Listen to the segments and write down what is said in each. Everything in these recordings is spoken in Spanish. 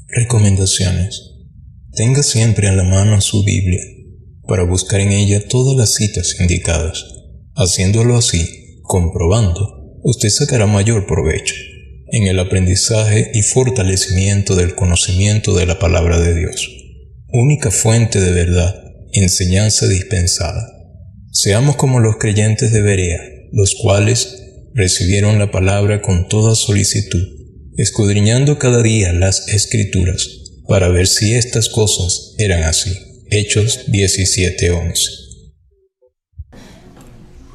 Recomendaciones. Tenga siempre a la mano su Biblia, para buscar en ella todas las citas indicadas. Haciéndolo así, comprobando, usted sacará mayor provecho en el aprendizaje y fortalecimiento del conocimiento de la palabra de Dios, única fuente de verdad, enseñanza dispensada. Seamos como los creyentes de Berea, los cuales recibieron la palabra con toda solicitud, escudriñando cada día las Escrituras, para ver si estas cosas eran así. Hechos 17:11.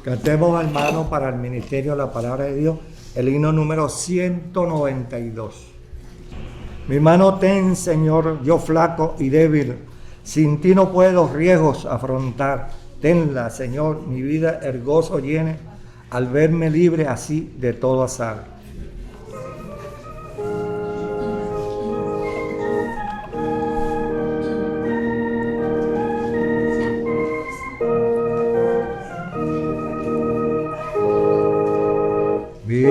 Cantemos, hermano, para el ministerio de la palabra de Dios, el himno número 192. Mi mano ten, Señor, yo flaco y débil, sin ti no puedo riesgos afrontar. Tenla, Señor, mi vida el gozo llene, al verme libre así de todo azar. Mi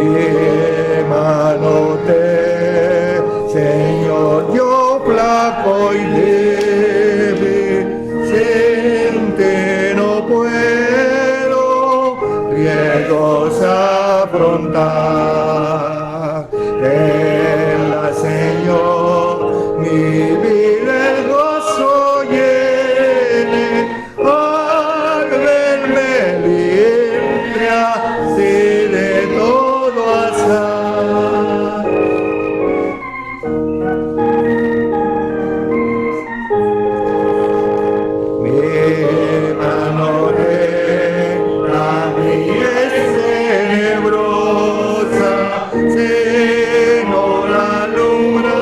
mano te, Señor, yo flaco y débil, sin ti no puedo riesgos afrontar. Tenla, Señor, mi vida el gozo llene, al verme libre así de todo azar. Mi mano recta mi es tenebrosa, sino la alumbra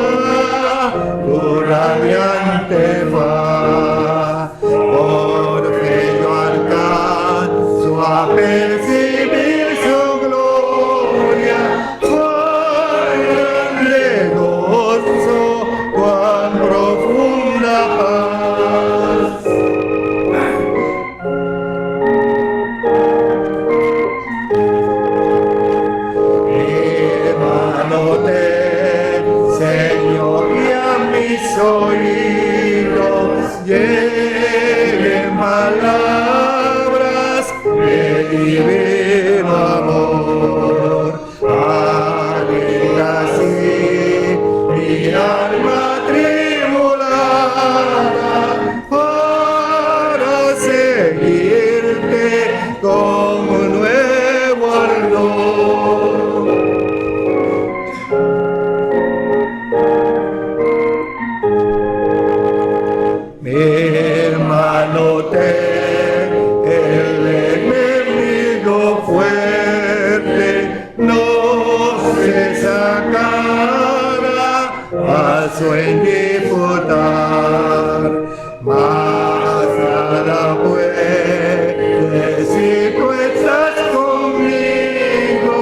tu radiante faz, porque yo alcanzo a percibir su gloria, cuán grande gozo, cuán profunda paz. Mi mano ten, Señor, y a mis oídos lleguen palabras de divino amor. Alegra así mi alma tribulada para seguirte con un nuevo ardor. Mi hermano ten, el enemigo fuerte no se sacará paso en disputar, mas nada puede si tú estás conmigo,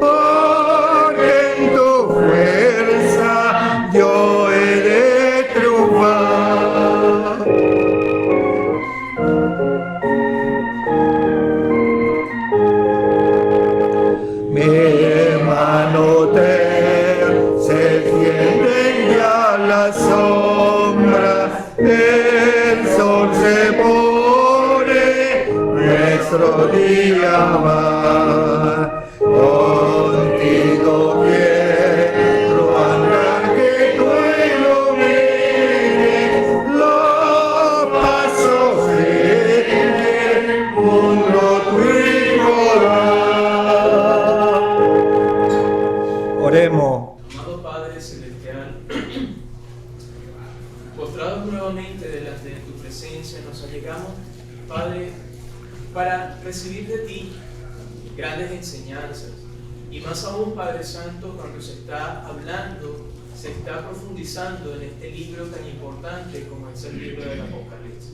porque en tu fuerza yo he de triunfar. Mi hermano ten, se tienden ya las sombras, el sol se pone, nuestro día va. Contigo quiero andar, que tú ilumines los pasos del mundo triunfará. Oremos. Amado Padre Celestial, postrados nuevamente delante de tu presencia, nos allegamos, Padre, para recibir de ti grandes enseñanzas. Y más aún, Padre Santo, cuando se está hablando, se está profundizando en este libro tan importante como es el libro del Apocalipsis.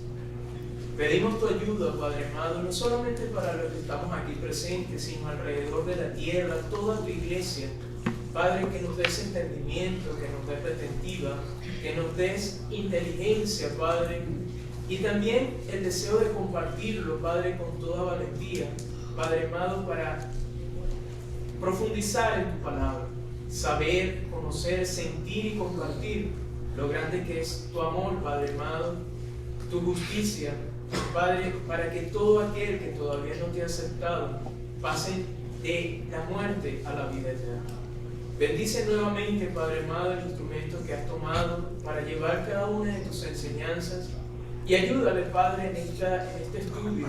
Pedimos tu ayuda, Padre amado, no solamente para los que estamos aquí presentes, sino alrededor de la tierra, toda tu iglesia. Padre, que nos des entendimiento, que nos des retentiva, que nos des inteligencia, Padre, y también el deseo de compartirlo, Padre, con toda valentía, Padre amado, para profundizar en tu palabra, saber, conocer, sentir y compartir lo grande que es tu amor, Padre amado, tu justicia, Padre, para que todo aquel que todavía no te ha aceptado pase de la muerte a la vida eterna. Bendice nuevamente, Padre amado, el instrumento que has tomado para llevar cada una de tus enseñanzas y ayúdale, Padre, en este estudio,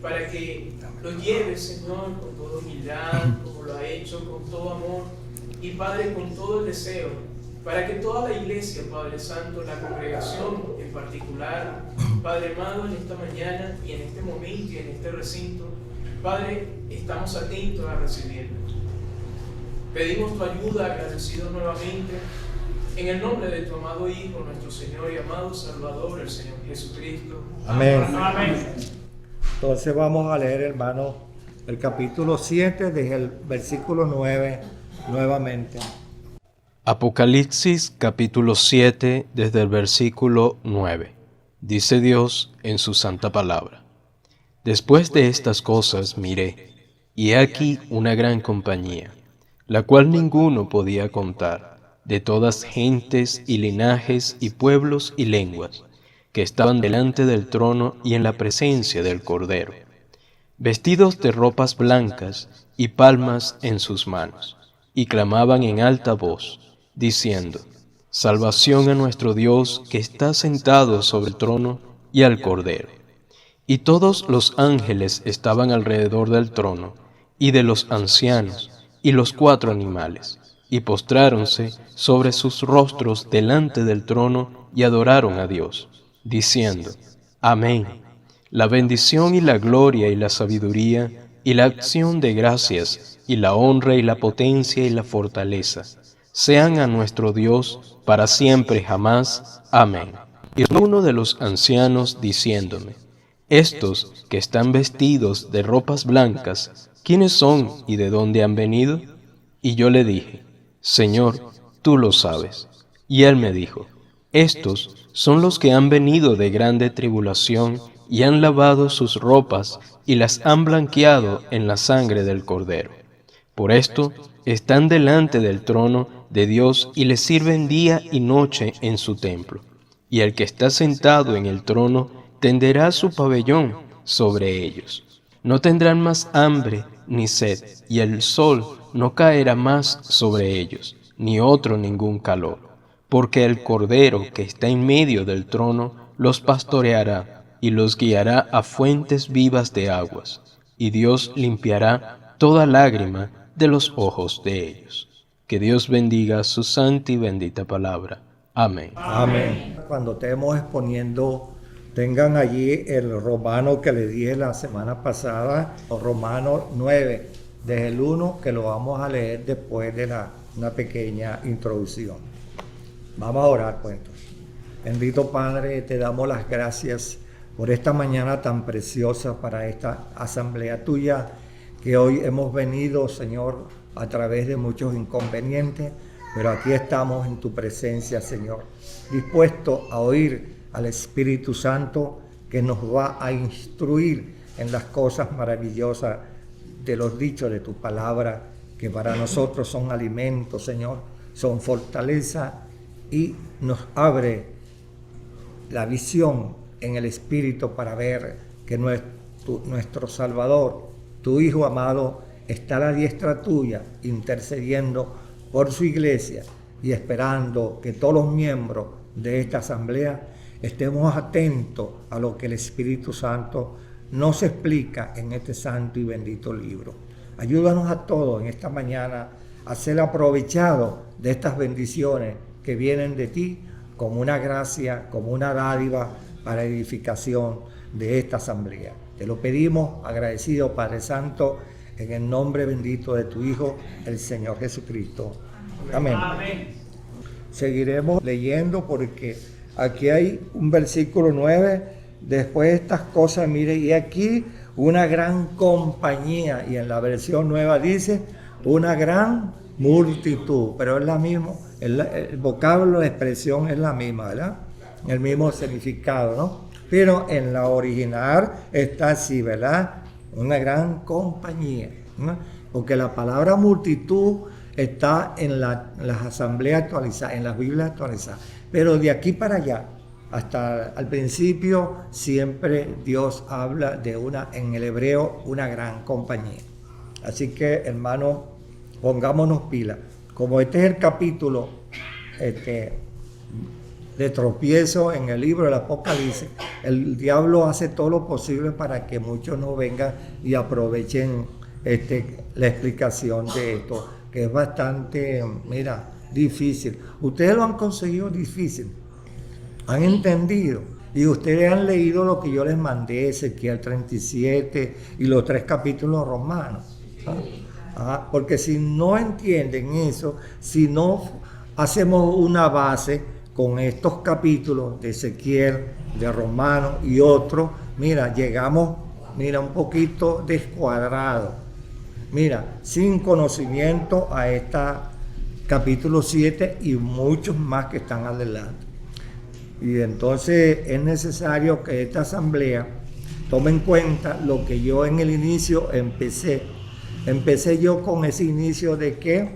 para que lo lleves, Señor, con toda humildad, como lo ha hecho, con todo amor y, Padre, con todo el deseo, para que toda la iglesia, Padre Santo, la congregación en particular, Padre amado, en esta mañana y en este momento y en este recinto, Padre, estamos atentos a recibirlo. Pedimos tu ayuda, agradecidos nuevamente, en el nombre de tu amado Hijo, nuestro Señor y amado Salvador, el Señor Jesucristo. Amén. Amén. Entonces vamos a leer, hermano, el capítulo 7, desde el versículo 9, nuevamente. Apocalipsis capítulo 7, desde el versículo 9. Dice Dios en su santa palabra: Después de estas cosas miré, y he aquí una gran compañía, la cual ninguno podía contar, de todas gentes y linajes y pueblos y lenguas, que estaban delante del trono y en la presencia del Cordero, vestidos de ropas blancas y palmas en sus manos, y clamaban en alta voz, diciendo: Salvación a nuestro Dios que está sentado sobre el trono y al Cordero. Y todos los ángeles estaban alrededor del trono, y de los ancianos, y los 4 animales, y postráronse sobre sus rostros delante del trono, y adoraron a Dios, diciendo: Amén. La bendición y la gloria y la sabiduría, y la acción de gracias, y la honra y la potencia y la fortaleza, sean a nuestro Dios para siempre jamás. Amén. Y uno de los ancianos diciéndome: Estos que están vestidos de ropas blancas, ¿quiénes son y de dónde han venido? Y yo le dije: Señor, tú lo sabes. Y él me dijo: Estos son los que han venido de grande tribulación y han lavado sus ropas y las han blanqueado en la sangre del Cordero. Por esto están delante del trono de Dios y le sirven día y noche en su templo. Y el que está sentado en el trono tenderá su pabellón sobre ellos. No tendrán más hambre ni sed, y el sol no caerá más sobre ellos, ni otro ningún calor, porque el Cordero que está en medio del trono los pastoreará y los guiará a fuentes vivas de aguas, y Dios limpiará toda lágrima de los ojos de ellos. Que Dios bendiga su santa y bendita palabra. Amén. Amén. Cuando estemos exponiendo, tengan allí el romano que les dije la semana pasada, Romano 9, desde el 1, que lo vamos a leer después de una pequeña introducción. Vamos a orar, pues. Bendito Padre, te damos las gracias por esta mañana tan preciosa para esta asamblea tuya, que hoy hemos venido, Señor, a través de muchos inconvenientes, pero aquí estamos en tu presencia, Señor, dispuestos a oír al Espíritu Santo, que nos va a instruir en las cosas maravillosas de los dichos de tu palabra, que para nosotros son alimentos, Señor, son fortaleza, y nos abre la visión en el Espíritu para ver que nuestro Salvador, tu Hijo amado, está a la diestra tuya, intercediendo por su iglesia y esperando que todos los miembros de esta asamblea estemos atentos a lo que el Espíritu Santo nos explica en este santo y bendito libro. Ayúdanos a todos en esta mañana a ser aprovechados de estas bendiciones que vienen de ti como una gracia, como una dádiva para edificación de esta asamblea. Te lo pedimos agradecido, Padre Santo, en el nombre bendito de tu Hijo, el Señor Jesucristo. Amén. Amén. Seguiremos leyendo porque aquí hay un versículo 9. Después de estas cosas, mire, y aquí una gran compañía, y en la versión nueva dice una gran multitud, pero es la misma, el vocablo, la expresión es la misma, ¿verdad? El mismo significado, ¿no? Pero en la original está así, ¿verdad? Una gran compañía, ¿no? Porque la palabra multitud está en las asambleas actualizadas, en las Biblias actualizadas. Pero de aquí para allá, hasta al principio, siempre Dios habla de en el hebreo, una gran compañía. Así que, hermanos, pongámonos pilas. Como este es el capítulo de tropiezo en el libro del Apocalipsis, el diablo hace todo lo posible para que muchos no vengan y aprovechen la explicación de esto, que es bastante, difícil. Ustedes lo han conseguido difícil, han entendido, y ustedes han leído lo que yo les mandé, Ezequiel 37 y los 3 capítulos romanos. Porque si no entienden eso, si no hacemos una base con estos capítulos de Ezequiel, de Romanos y otros, llegamos, un poquito descuadrados, sin conocimiento a capítulo 7 y muchos más que están adelante. Y entonces es necesario que esta asamblea tome en cuenta lo que yo en el inicio empecé yo con ese inicio de que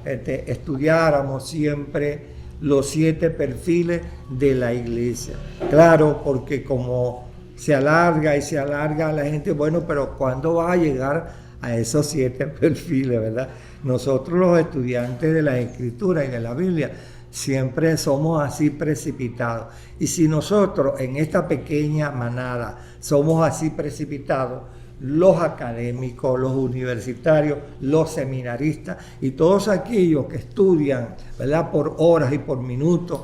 estudiáramos siempre los 7 perfiles de la iglesia. Claro, porque como se alarga y se alarga la gente, bueno, pero ¿cuándo va a llegar a esos 7 perfiles, verdad? Nosotros los estudiantes de la Escritura y de la Biblia siempre somos así precipitados. Y si nosotros en esta pequeña manada somos así precipitados, los académicos, los universitarios, los seminaristas y todos aquellos que estudian, ¿verdad?, por horas y por minutos,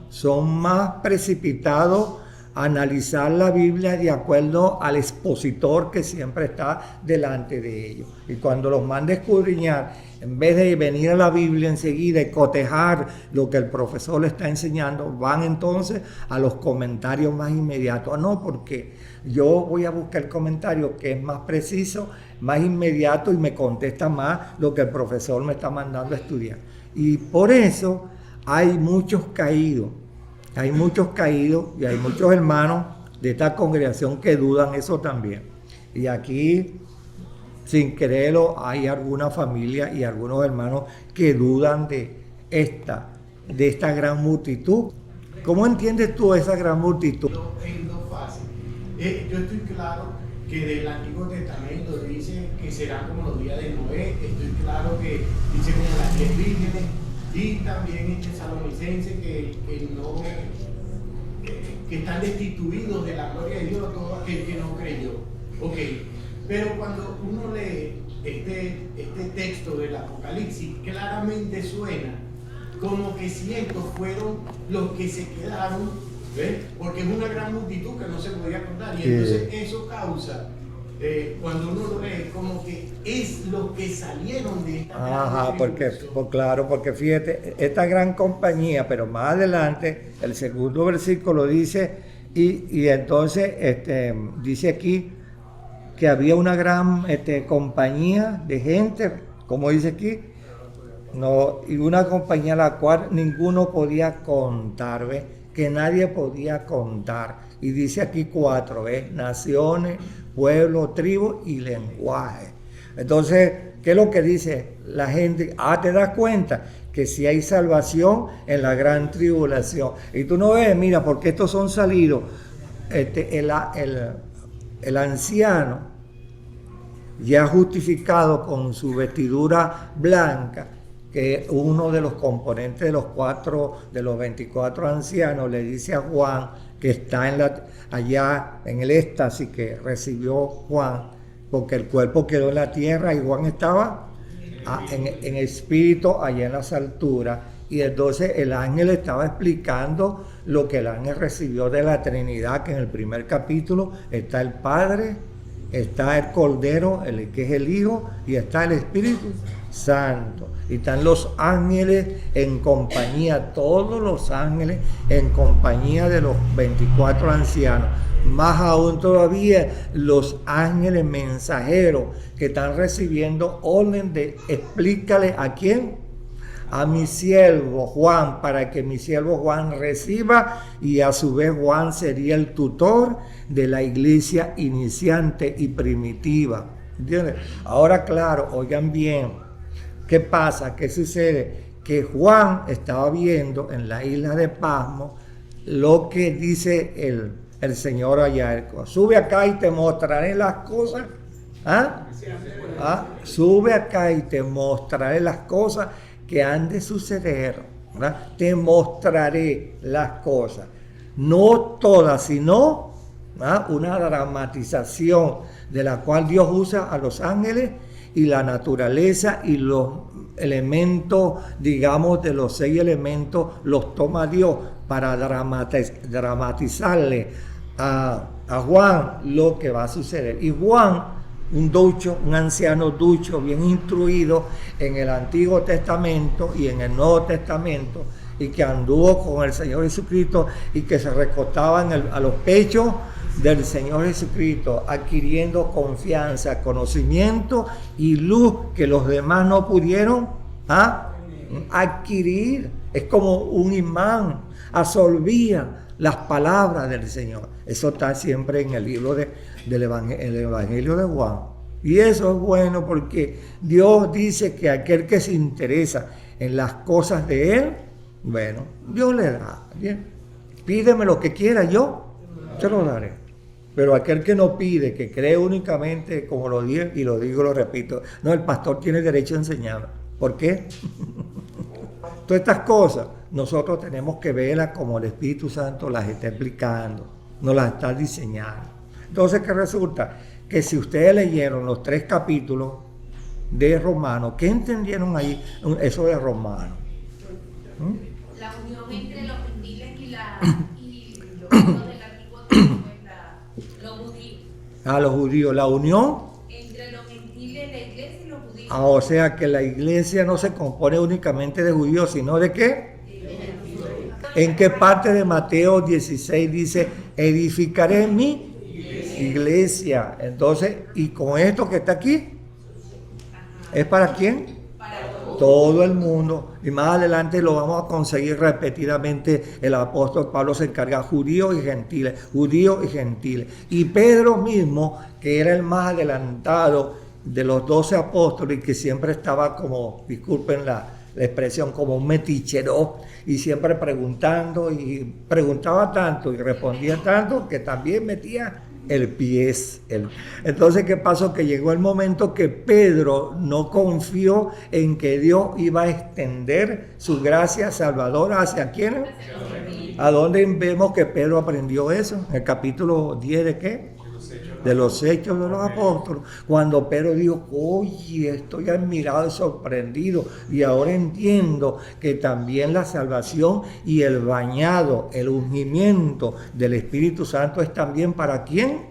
son más precipitados a analizar la Biblia de acuerdo al expositor que siempre está delante de ellos. Y cuando los manda a escudriñar, en vez de venir a la Biblia enseguida y cotejar lo que el profesor le está enseñando, van entonces a los comentarios más inmediatos. No, porque yo voy a buscar el comentario que es más preciso, más inmediato y me contesta más lo que el profesor me está mandando a estudiar. Y por eso hay muchos caídos y hay muchos hermanos de esta congregación que dudan eso también. Y aquí, sin quererlo, hay alguna familia y algunos hermanos que dudan de esta gran multitud. ¿Cómo entiendes tú esa gran multitud? Es no fácil. Yo estoy claro que del Antiguo Testamento dice que será como los días de Noé. Estoy claro que dice como las 10 vírgenes. Y también en Tesalonicenses que están destituidos de la gloria de Dios todo aquel que no creyó. Ok, pero cuando uno lee este texto del Apocalipsis, claramente suena como que si estos fueron los que se quedaron, ¿ves? Porque es una gran multitud que no se podía contar. Y entonces eso causa, cuando uno lo lee, como que es los que salieron de esta porque fíjate, esta gran compañía, pero más adelante, el segundo versículo dice, y entonces dice aquí que había una gran compañía de gente, como dice aquí, y una compañía a la cual ninguno podía contar, ¿ves? Que nadie podía contar. Y dice aquí 4, ¿ves? Naciones, pueblos, tribus y lenguaje. Entonces, ¿qué es lo que dice la gente? ¿Te das cuenta? Que si hay salvación en la gran tribulación. Y tú no ves, mira, porque estos son salidos. El anciano, ya justificado con su vestidura blanca, que uno de los componentes de los 24 ancianos le dice a Juan, que está allá en el éxtasis que recibió Juan, porque el cuerpo quedó en la tierra y Juan estaba en espíritu allá en las alturas, y entonces el ángel estaba explicando lo que el ángel recibió de la Trinidad, que en el primer capítulo está el Padre, está el Cordero, que es el Hijo, y está el Espíritu Santo. Y están los ángeles en compañía, todos los ángeles en compañía de los 24 ancianos. Más aún todavía los ángeles mensajeros que están recibiendo orden de explícale a quién, a mi siervo Juan, para que mi siervo Juan reciba, y a su vez Juan sería el tutor de la iglesia iniciante y primitiva. ¿Entiendes? Ahora claro, oigan bien, ¿Qué pasa? ¿Qué sucede? Que Juan estaba viendo en la isla de Pasmo lo que dice el Señor allá. Sube acá y te mostraré las cosas. Sube acá y te mostraré las cosas que han de suceder. ¿Verdad? Te mostraré las cosas. No todas, sino una dramatización de la cual Dios usa a los ángeles y la naturaleza y los elementos, digamos, de los 6 elementos, los toma Dios para dramatizarle a Juan lo que va a suceder. Y Juan, un anciano ducho, bien instruido en el Antiguo Testamento y en el Nuevo Testamento, y que anduvo con el Señor Jesucristo y que se recostaba a los pechos del Señor Jesucristo, adquiriendo confianza, conocimiento y luz que los demás no pudieron adquirir. Es como un imán, absorbía las palabras del Señor. Eso está siempre en el libro del Evangelio de Juan. Y eso es bueno porque Dios dice que aquel que se interesa en las cosas de Él, bueno, Dios le da. Bien, pídeme lo que quiera, yo te lo daré. Pero aquel que no pide, que cree únicamente, como lo dije y lo digo, lo repito, no, el pastor tiene derecho a enseñar. ¿Por qué? Todas estas cosas nosotros tenemos que verlas como el Espíritu Santo las está explicando, nos las está diseñando. Entonces, ¿qué resulta? Que si ustedes leyeron los 3 capítulos de Romanos, ¿qué entendieron ahí eso de Romanos? La unión entre los gentiles y los del Antiguo Testamento, los judíos. Los judíos, la unión Entre los gentiles, la iglesia y los judíos. o sea que la iglesia no se compone únicamente de judíos, sino de ¿qué? ¿En qué parte de Mateo 16 dice, edificaré mi iglesia? Entonces, y con esto que está aquí, ¿es para quién? Todo el mundo. Y más adelante lo vamos a conseguir repetidamente. El apóstol Pablo se encarga judíos y gentiles, judíos y gentiles. Y Pedro mismo, que era el más adelantado de los 12 apóstoles, que siempre estaba como, disculpen la expresión, como un metichero, y siempre preguntando, y preguntaba tanto y respondía tanto que también metía el pie. Entonces, ¿qué pasó? Que llegó el momento que Pedro no confió en que Dios iba a extender su gracia salvadora hacia quiénes. ¿A dónde vemos que Pedro aprendió eso? En el capítulo 10 ¿de qué? De los Hechos de los Apóstoles, cuando Pedro dijo, oye, estoy admirado y sorprendido, y ahora entiendo que también la salvación y el bañado, el ungimiento del Espíritu Santo es también ¿para quién?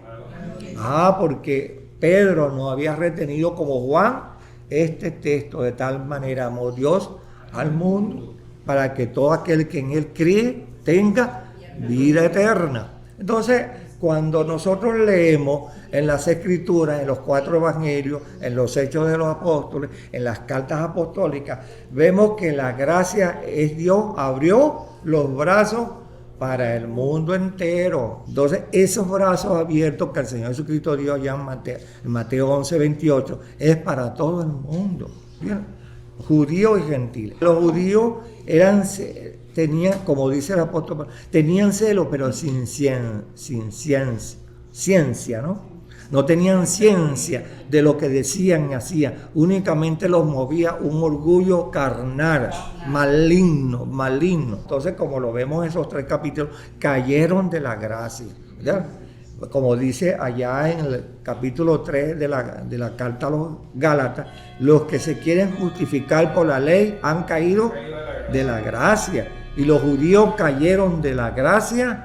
Porque Pedro no había retenido como Juan este texto, de tal manera amó Dios al mundo, para que todo aquel que en él cree tenga vida eterna. Entonces, cuando nosotros leemos en las Escrituras, en los 4 Evangelios, en los Hechos de los Apóstoles, en las cartas apostólicas, vemos que la gracia es Dios, abrió los brazos para el mundo entero. Entonces, esos brazos abiertos que el Señor Jesucristo dio allá en Mateo 11, 28, es para todo el mundo. ¿Bien? Judíos y gentiles. Los judíos tenían, como dice el apóstol, tenían celo, pero sin ciencia, ¿no? No tenían ciencia de lo que decían y hacían. Únicamente los movía un orgullo carnal, maligno. Entonces, como lo vemos en esos 3 capítulos, cayeron de la gracia. ¿Ya? Como dice allá en el capítulo 3 de la carta a los Gálatas, los que se quieren justificar por la ley han caído de la gracia. Y los judíos cayeron de la gracia.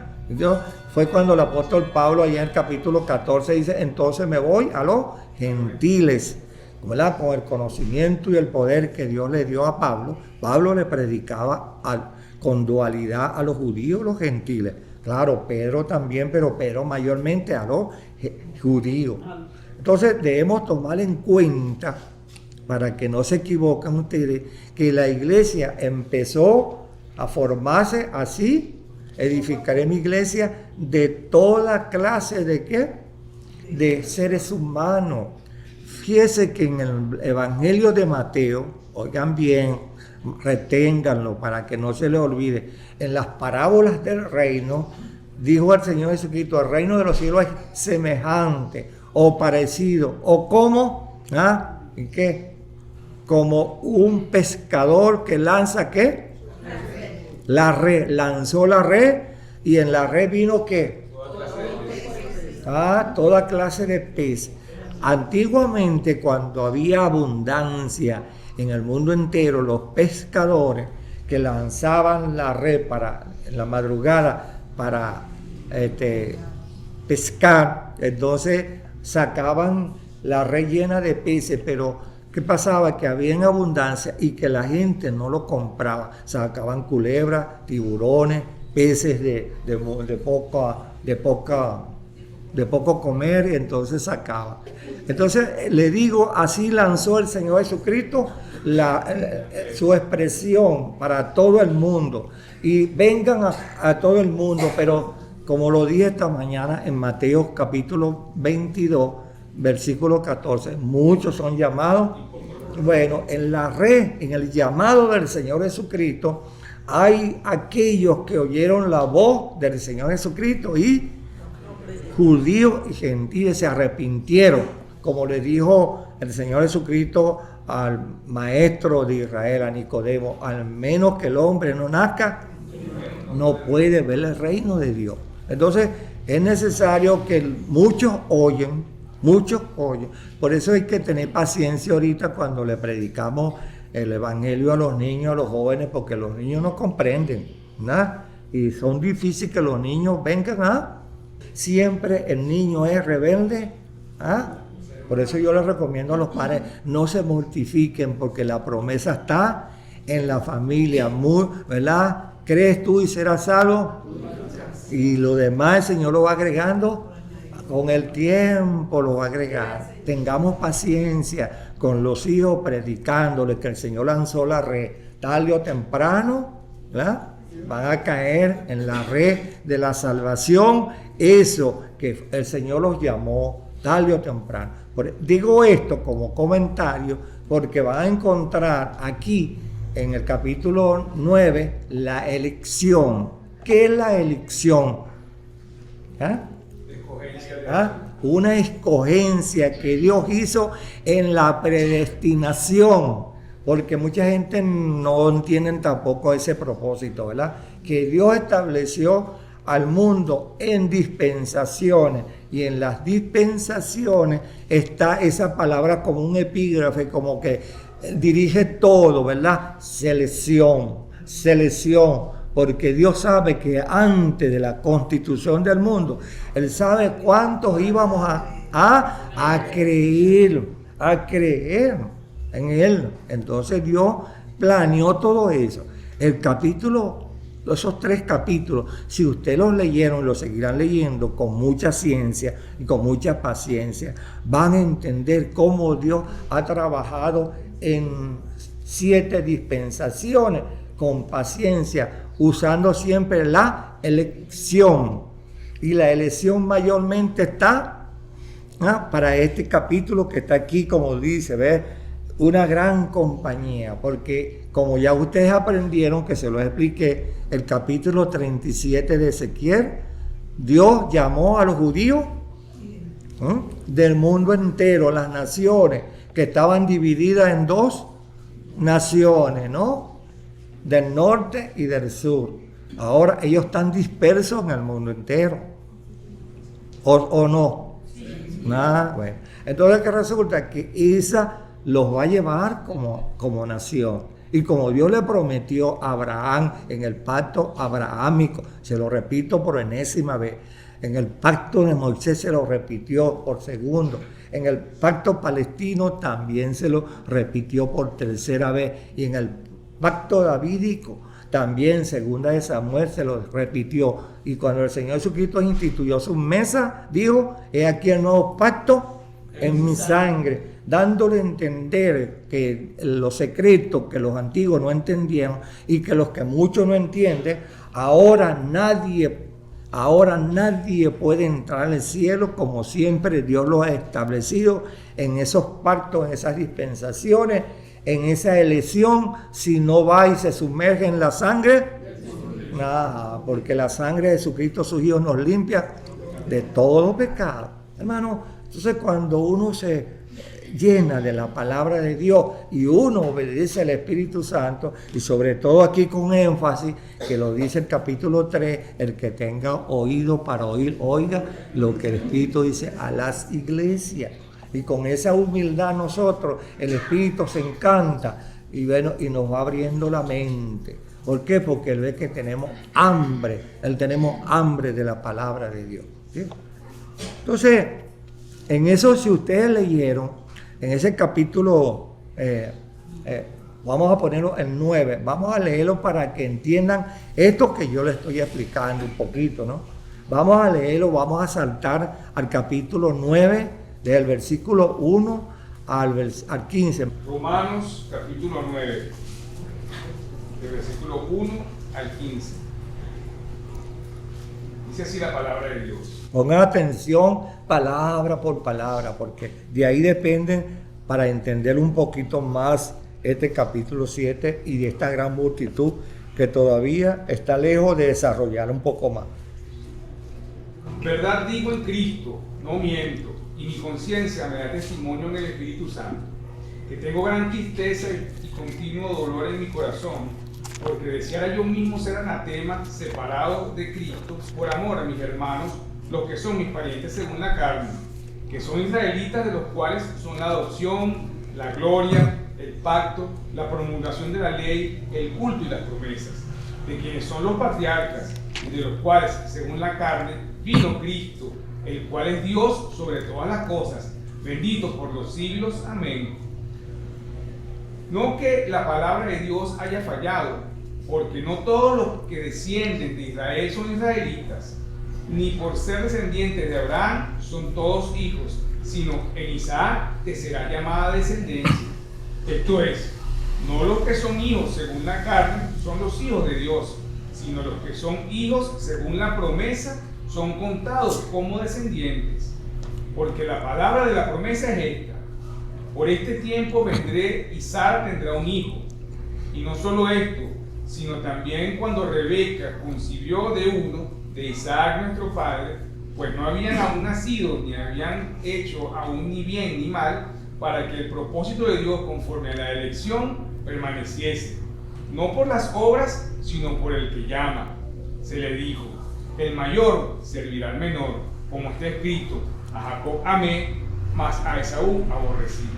Fue cuando el apóstol Pablo allá en el capítulo 14 dice, entonces me voy a los gentiles. ¿Verdad? Con el conocimiento y el poder que Dios le dio a Pablo, Pablo le predicaba con dualidad a los judíos y los gentiles. Claro, Pedro también, pero Pedro mayormente a los judíos. Entonces debemos tomar en cuenta, para que no se equivoquen ustedes, que la iglesia empezó a formarse así. Edificaré mi iglesia de toda clase de ¿qué? De seres humanos, Fíjese que en el Evangelio de Mateo, oigan bien, reténganlo para que no se les olvide, en las parábolas del reino, dijo el Señor Jesucristo, el reino de los cielos es semejante o parecido, o como, ¿y qué? Como un pescador que lanza, ¿qué? La red, lanzó la red y en la red vino, ¿qué? Toda clase de pez. Antiguamente, cuando había abundancia en el mundo entero, los pescadores que lanzaban la red en la madrugada para pescar, entonces sacaban la red llena de peces, pero ¿qué pasaba? Que había en abundancia y que la gente no lo compraba. Sacaban culebras, tiburones, peces de poco comer, y entonces sacaba. Entonces le digo, así lanzó el Señor Jesucristo su expresión para todo el mundo. Y vengan a todo el mundo, pero como lo dije esta mañana en Mateo capítulo 22, versículo 14, muchos son llamados. Bueno, en la red, en el llamado del Señor Jesucristo, hay aquellos que oyeron la voz del Señor Jesucristo y judíos y gentiles se arrepintieron, como le dijo el Señor Jesucristo al maestro de Israel, a Nicodemo, al menos que el hombre no nazca, no puede ver el reino de Dios. Entonces es necesario que muchos oyen. Por eso hay que tener paciencia ahorita cuando le predicamos el evangelio a los niños, a los jóvenes, porque los niños no comprenden, ¿no? Y son difíciles que los niños vengan siempre el niño es rebelde, Por eso yo les recomiendo a los padres, no se mortifiquen, porque la promesa está en la familia, ¿verdad? ¿Crees tú y serás salvo? Y lo demás el Señor lo va agregando, con el tiempo lo va a agregar. Tengamos paciencia con los hijos, predicándoles que el Señor lanzó la red, tarde o temprano, ¿verdad? Van a caer en la red de la salvación, eso que el Señor los llamó tarde o temprano. Digo esto como comentario porque van a encontrar aquí en el capítulo 9 la elección. ¿Qué es la elección? Una escogencia que Dios hizo en la predestinación, porque mucha gente no entiende tampoco ese propósito, ¿verdad? Que Dios estableció al mundo en dispensaciones, y en las dispensaciones está esa palabra como un epígrafe, como que dirige todo, ¿verdad? Selección, porque Dios sabe que antes de la constitución del mundo, Él sabe cuántos íbamos a creer en Él. Entonces Dios planeó todo eso. Esos 3 capítulos, si ustedes los leyeron, los seguirán leyendo con mucha ciencia y con mucha paciencia, van a entender cómo Dios ha trabajado en 7 dispensaciones con paciencia, usando siempre la elección. Y la elección mayormente está para este capítulo que está aquí, como dice, ¿ves? Una gran compañía, porque como ya ustedes aprendieron, que se los expliqué, el capítulo 37 de Ezequiel, Dios llamó a los judíos del mundo entero, las naciones que estaban divididas en 2 naciones, ¿no? Del norte y del sur. Ahora ellos están dispersos en el mundo entero, ¿o no? Bueno. Entonces, ¿qué resulta? Que esa los va a llevar como nación. Y como Dios le prometió a Abraham en el pacto abrahámico, se lo repito por enésima vez, en el pacto de Moisés se lo repitió por segundo, en el pacto palestino también se lo repitió por tercera vez, y en el pacto davídico también, segunda de Samuel, se lo repitió. Y cuando el Señor Jesucristo instituyó su mesa, dijo: he aquí el nuevo pacto en mi sangre, dándole a entender que los secretos que los antiguos no entendieron y que los que muchos no entienden, ahora nadie Ahora nadie puede entrar al cielo como siempre Dios lo ha establecido en esos pactos, en esas dispensaciones, en esa elección, si no va y se sumerge en la sangre. Nada, porque la sangre de Jesucristo, sus hijos, nos limpia de todo pecado. Hermano, entonces cuando uno se llena de la palabra de Dios y uno obedece al Espíritu Santo, y sobre todo aquí con énfasis, que lo dice el capítulo 3, el que tenga oído para oír, oiga lo que el Espíritu dice a las iglesias. Y con esa humildad nosotros, el Espíritu se encanta y, bueno, y nos va abriendo la mente. ¿Por qué? Porque Él ve que tenemos hambre, tenemos hambre de la palabra de Dios, ¿sí? Entonces, en eso, si ustedes leyeron, en ese capítulo, vamos a ponerlo en 9, vamos a leerlo para que entiendan esto que yo les estoy explicando un poquito, ¿no? Vamos a leerlo, vamos a saltar al capítulo 9, del versículo 1 al 15. Romanos capítulo 9, del versículo 1 al 15. Dice así la palabra de Dios. Pongan atención palabra por palabra, porque de ahí depende para entender un poquito más este capítulo 7 y de esta gran multitud que todavía está lejos de desarrollar un poco más. Verdad digo en Cristo, no miento, y mi conciencia me da testimonio en el Espíritu Santo, que tengo gran tristeza y continuo dolor en mi corazón, porque deseara yo mismo ser anatema, separado de Cristo, por amor a mis hermanos, los que son mis parientes según la carne, que son israelitas, de los cuales son la adopción, la gloria, el pacto, la promulgación de la ley, el culto y las promesas, de quienes son los patriarcas, y de los cuales, según la carne, vino Cristo, el cual es Dios sobre todas las cosas, bendito por los siglos. Amén. No que la palabra de Dios haya fallado, porque no todos los que descienden de Israel son israelitas, ni por ser descendientes de Abraham son todos hijos, sino en Isaac te será llamada descendencia. Esto es, no los que son hijos según la carne son los hijos de Dios, sino los que son hijos según la promesa son contados como descendientes. Porque la palabra de la promesa es esta: por este tiempo vendré y Sara tendrá un hijo. Y no solo esto, sino también cuando Rebeca concibió de uno, de Isaac nuestro padre, pues no habían aún nacido, ni habían hecho aún ni bien ni mal, para que el propósito de Dios conforme a la elección permaneciese, no por las obras, sino por el que llama. Se le dijo: el mayor servirá al menor, como está escrito: a Jacob amé, mas a Esaú aborrecí.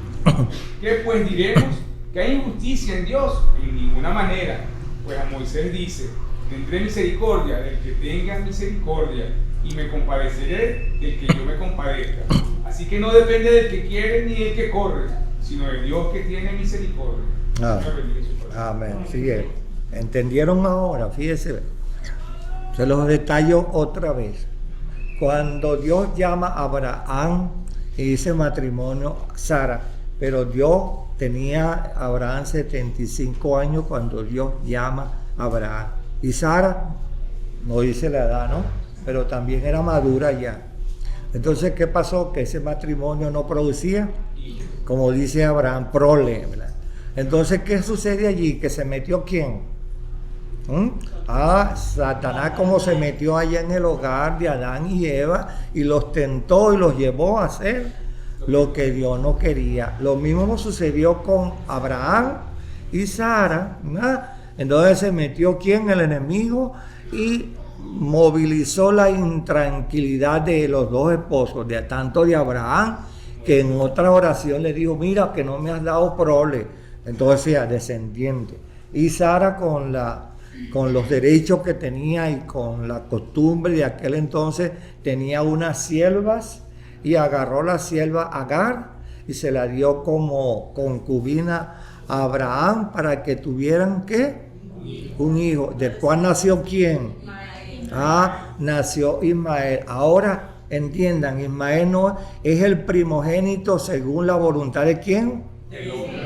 ¿Qué pues diremos? ¿Que hay injusticia en Dios? En ninguna manera. Pues a Moisés dice: tendré misericordia del que tenga misericordia, y me compadeceré del que yo me compadezca. Así que no depende del que quiere ni del que corre, sino de Dios que tiene misericordia. Amén. Sigue. ¿Entendieron ahora? Fíjese. Se los detallo otra vez. Cuando Dios llama a Abraham y dice matrimonio Sara, pero Dios tenía a Abraham 75 años cuando Dios llama a Abraham. Y Sara, no dice la edad, ¿no? Pero también era madura ya. Entonces, ¿qué pasó? Que ese matrimonio no producía, como dice Abraham, prole, ¿verdad? Entonces, ¿qué sucede allí? ¿Que se metió quién? Satanás, como se metió allá en el hogar de Adán y Eva y los tentó y los llevó a hacer lo que Dios no quería. Lo mismo nos sucedió con Abraham y Sara, ¿verdad? Entonces se metió ¿quién? El enemigo, y movilizó la intranquilidad de los dos esposos, tanto de Abraham, que en otra oración le dijo: mira que no me has dado prole, entonces ya descendiente. Y Sara con los derechos que tenía y con la costumbre de aquel entonces, tenía unas siervas y agarró la sierva Agar y se la dio como concubina a Abraham para que tuvieran ¿qué? Un hijo. ¿Del cual nació quién? Nació Ismael. Ahora entiendan, Ismael no es el primogénito según la voluntad de quién?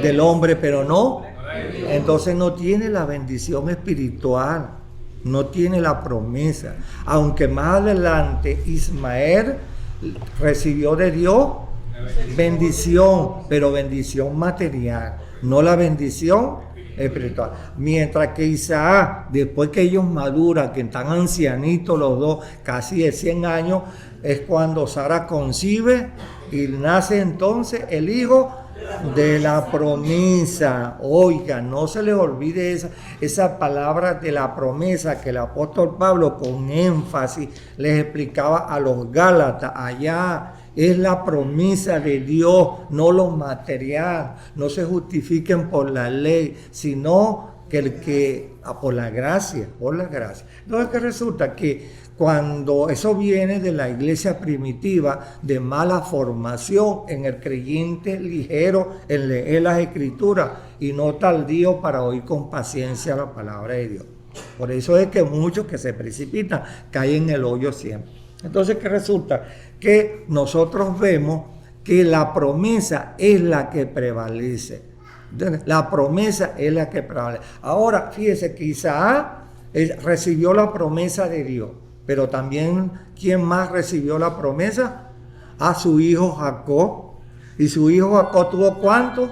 Del hombre, pero no. Entonces no tiene la bendición espiritual. no tiene la promesa. Aunque más adelante Ismael recibió de Dios bendición, pero bendición material, no la bendición espiritual. Mientras que Isaac, después que ellos maduran, que están ancianitos los dos, casi de 100 años, es cuando Sara concibe y nace entonces el hijo de la promesa. Oiga, no se les olvide esa palabra de la promesa que el apóstol Pablo con énfasis les explicaba a los Gálatas. Allá es la promesa de Dios, no lo material. No se justifiquen por la ley, sino por la gracia, Entonces, ¿qué resulta? Que cuando eso viene de la iglesia primitiva, de mala formación en el creyente ligero en leer las escrituras y no tardío para oír con paciencia la palabra de Dios. Por eso es que muchos que se precipitan caen en el hoyo siempre. Entonces, ¿qué resulta? Que nosotros vemos que la promesa es la que prevalece. La promesa es la que prevalece. Ahora, fíjese que Isaac recibió la promesa de Dios. Pero también, ¿quién más recibió la promesa? A su hijo Jacob. Y su hijo Jacob tuvo ¿cuántos?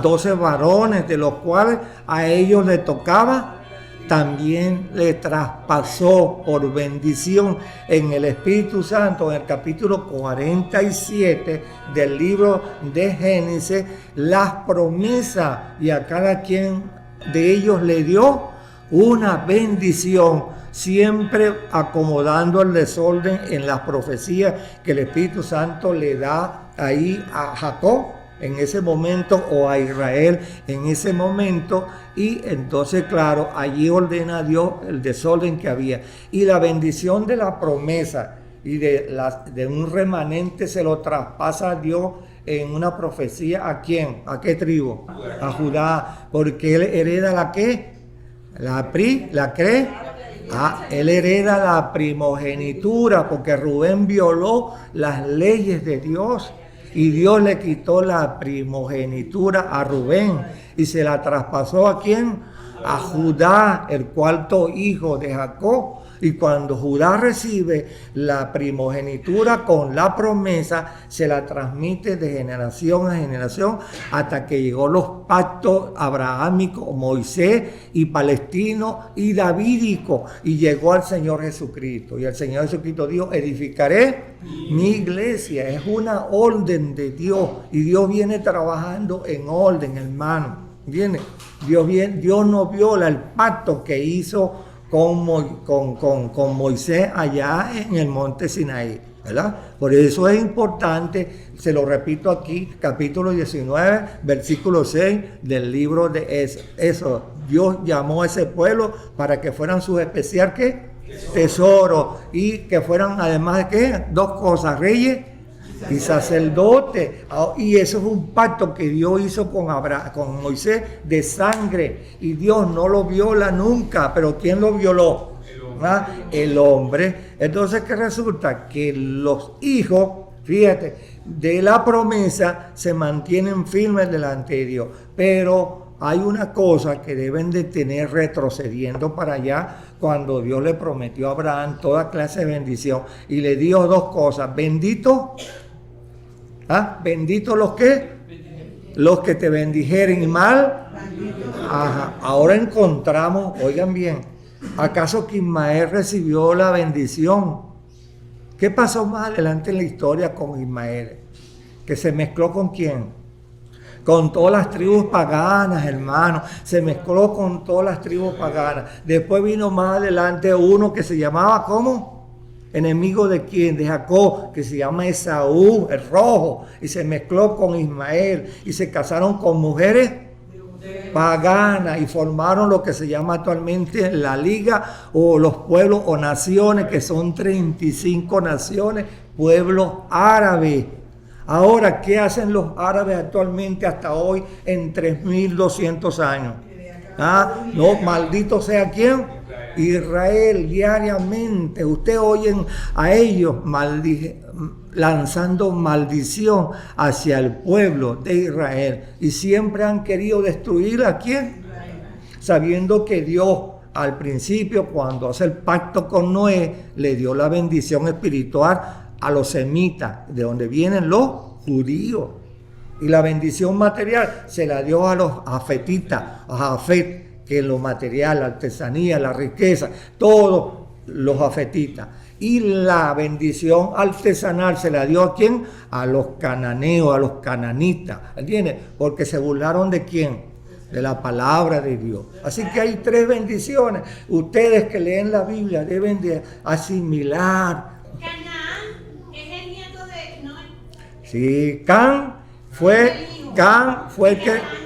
12 varones, de los cuales a ellos le tocaba. También le traspasó por bendición en el Espíritu Santo, en el capítulo 47 del libro de Génesis, las promesas. Y a cada quien de ellos le dio una bendición, siempre acomodando el desorden en las profecías que el Espíritu Santo le da ahí a Jacob en ese momento, o a Israel en ese momento. Y entonces, claro, allí ordena Dios el desorden que había. Y la bendición de la promesa y de un remanente se lo traspasa a Dios en una profecía. ¿A quién? ¿A qué tribu? A Judá. Porque él hereda la ¿qué? Él hereda la primogenitura, porque Rubén violó las leyes de Dios y Dios le quitó la primogenitura a Rubén y se la traspasó ¿a quién? A Judá, el cuarto hijo de Jacob. Y cuando Judá recibe la primogenitura con la promesa, se la transmite de generación a generación hasta que llegó los pactos abrahámicos, Moisés y palestino y davídico, y llegó al Señor Jesucristo. Y el Señor Jesucristo dijo: edificaré mi iglesia. Es una orden de Dios, y Dios viene trabajando en orden, hermano. Dios no viola el pacto que hizo con Moisés allá en el monte Sinaí, ¿verdad? Por eso es importante, se lo repito aquí, capítulo 19, versículo 6 del libro de eso. Dios llamó a ese pueblo para que fueran sus especial ¿qué? Tesoros, y que fueran además de ¿qué? Dos cosas: reyes y sacerdote. Y eso es un pacto que Dios hizo con Moisés de sangre, y Dios no lo viola nunca. Pero ¿quién lo violó? El hombre. Entonces, ¿qué resulta? Que los hijos, fíjate, de la promesa se mantienen firmes delante de Dios, pero hay una cosa que deben de tener retrocediendo para allá. Cuando Dios le prometió a Abraham toda clase de bendición y le dio dos cosas: bendito, bendito los que te bendijeren, y mal. Ahora encontramos, oigan bien, ¿acaso que Ismael recibió la bendición? ¿Qué pasó más adelante en la historia con Ismael? Que se mezcló ¿con quién? Con todas las tribus paganas, hermano. Se mezcló con todas las tribus paganas. Después vino más adelante uno que se llamaba, ¿cómo? ¿Enemigo de quién? De Jacob, que se llama Esaú, el rojo. Y se mezcló con Ismael. Y se casaron con mujeres paganas. Y formaron lo que se llama actualmente la Liga, o los pueblos o naciones, que son 35 naciones, pueblos árabes. Ahora, ¿qué hacen los árabes actualmente hasta hoy en 3.200 años? No, maldito sea ¿quién? Israel. Diariamente usted oyen a ellos lanzando maldición hacia el pueblo de Israel, y siempre han querido destruir ¿a quién? Sabiendo que Dios al principio, cuando hace el pacto con Noé, le dio la bendición espiritual a los semitas, de donde vienen los judíos. Y la bendición material se la dio a los jafetitas, a Jafet, que es lo material, la artesanía, la riqueza, todos los jafetitas. Y la bendición artesanal se la dio ¿a quién? A los cananeos, a los cananitas, ¿entiendes? Porque se burlaron ¿de quién? De la palabra de Dios. Así que hay 3 bendiciones. Ustedes que leen la Biblia deben de asimilar. Canaán es el nieto de Noé. Sí, Can fue el que...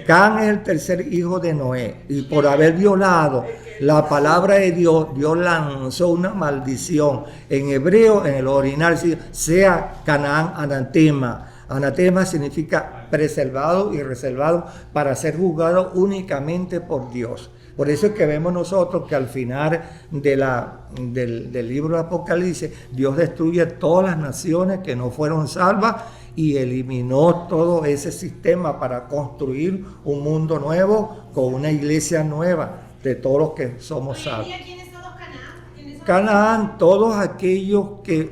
Can es el tercer hijo de Noé, y por haber violado la palabra de Dios, Dios lanzó una maldición. En hebreo, en el original, sea Canaán anatema. Anatema significa preservado y reservado para ser juzgado únicamente por Dios. Por eso es que vemos nosotros que al final del libro de Apocalipsis, Dios destruye todas las naciones que no fueron salvas y eliminó todo ese sistema para construir un mundo nuevo con una iglesia nueva de todos los que somos salvos. ¿Quiénes son los Canaán? Canaán, todos aquellos que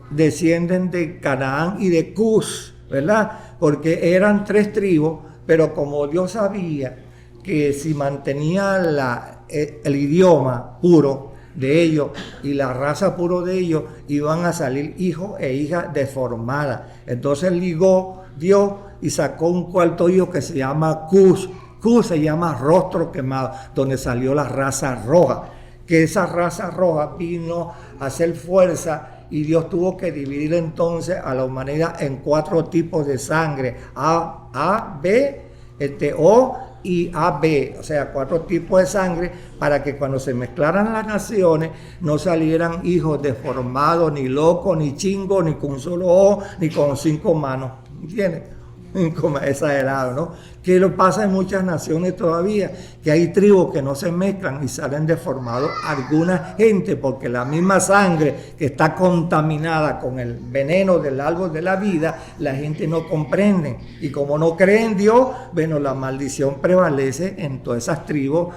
descienden de Canaán y de Cus, ¿verdad? Porque eran 3 tribus, pero como Dios sabía que si mantenía el idioma puro de ellos y la raza puro de ellos, iban a salir hijos e hijas deformadas. Entonces ligó Dios y sacó un cuarto hijo que se llama Cus. Cus se llama rostro quemado, donde salió la raza roja. Que esa raza roja vino a hacer fuerza y Dios tuvo que dividir entonces a la humanidad en 4 tipos de sangre. A, B, O y AB, o sea, 4 tipos de sangre, para que cuando se mezclaran las naciones no salieran hijos deformados, ni locos, ni chingos, ni con un solo ojo, ni con 5 manos, ¿entiendes? Como exagerado, ¿no? Que lo pasa en muchas naciones todavía, que hay tribus que no se mezclan y salen deformados alguna gente, porque la misma sangre que está contaminada con el veneno del árbol de la vida, la gente no comprende, y como no cree en Dios, bueno, la maldición prevalece en todas esas tribus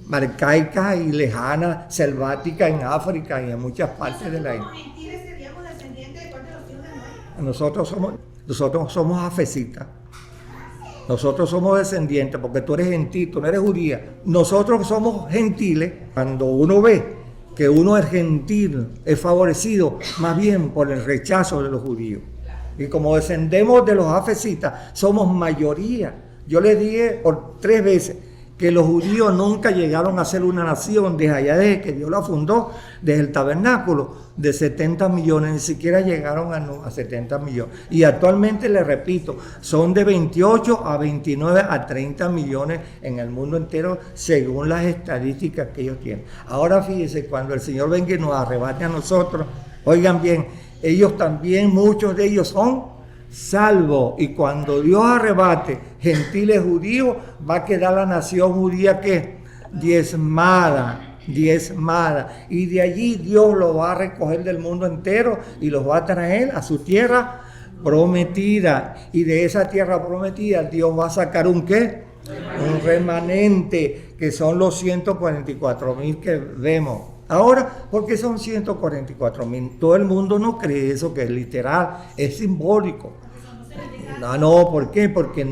arcaicas y lejanas, selváticas en África y en muchas partes de la isla. Como gentiles seríamos descendientes de cuál de los hijos de Noé. Nosotros somos jafecitas. Nosotros somos descendientes, porque tú eres gentil, tú no eres judía. Nosotros somos gentiles. Cuando uno ve que uno es gentil, es favorecido más bien por el rechazo de los judíos. Y como descendemos de los jafecitas, somos mayoría. Yo les dije por 3 veces que los judíos nunca llegaron a ser una nación desde allá, desde que Dios la fundó, desde el tabernáculo, de 70 millones, ni siquiera llegaron a 70 millones. Y actualmente, les repito, son de 28 a 29 a 30 millones en el mundo entero, según las estadísticas que ellos tienen. Ahora fíjense, cuando el Señor venga y nos arrebate a nosotros, oigan bien, ellos también, muchos de ellos son salvo, y cuando Dios arrebate gentiles judíos, va a quedar la nación judía que diezmada, y de allí Dios lo va a recoger del mundo entero y los va a traer a su tierra prometida, y de esa tierra prometida Dios va a sacar un ¿qué? Un remanente, que son los 144,000 que vemos. Ahora, ¿por qué son 144,000? Todo el mundo no cree eso, que es literal, es simbólico. No, ¿por qué? Porque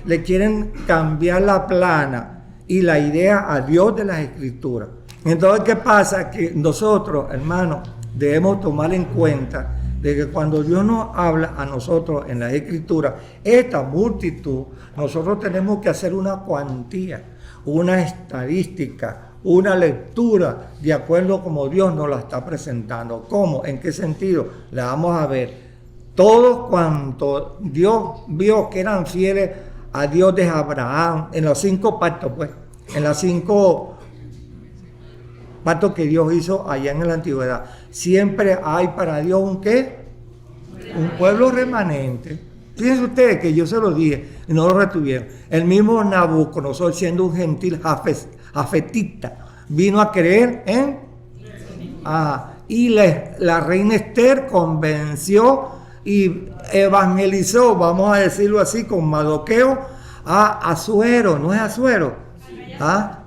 le quieren cambiar la plana y la idea a Dios de las Escrituras. Entonces, ¿qué pasa? Que nosotros, hermanos, debemos tomar en cuenta de que cuando Dios nos habla a nosotros en las Escrituras, esta multitud, nosotros tenemos que hacer una cuantía, una estadística, una lectura de acuerdo como Dios nos la está presentando. ¿Cómo? ¿En qué sentido? La vamos a ver. Todo cuanto Dios vio que eran fieles a Dios de Abraham, en los 5 pactos, pues, en los 5 pactos que Dios hizo allá en la antigüedad, siempre hay para Dios un ¿qué? Un pueblo remanente. Fíjense ustedes que yo se lo dije y no lo retuvieron. El mismo Nabucodonosor, siendo un gentil jafetita, vino a creer en... y la reina Esther convenció y evangelizó, vamos a decirlo así, con Mardoqueo, a Asuero, ¿no es Asuero?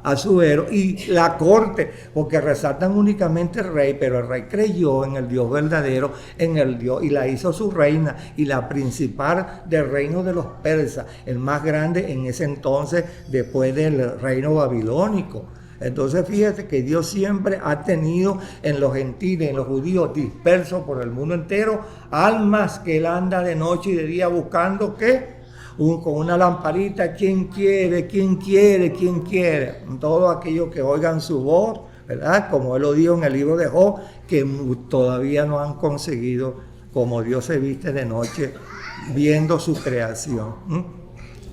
Asuero, y la corte, porque resaltan únicamente el rey, pero el rey creyó en el Dios verdadero, en el Dios, y la hizo su reina y la principal del reino de los persas, el más grande en ese entonces después del reino babilónico. Entonces fíjate que Dios siempre ha tenido en los gentiles, en los judíos dispersos por el mundo entero, almas que él anda de noche y de día buscando ¿qué? Con una lamparita, ¿quién quiere? ¿Quién quiere? ¿Quién quiere? Todos aquellos que oigan su voz, ¿verdad? Como él lo dijo en el libro de Job, que todavía no han conseguido como Dios se viste de noche viendo su creación.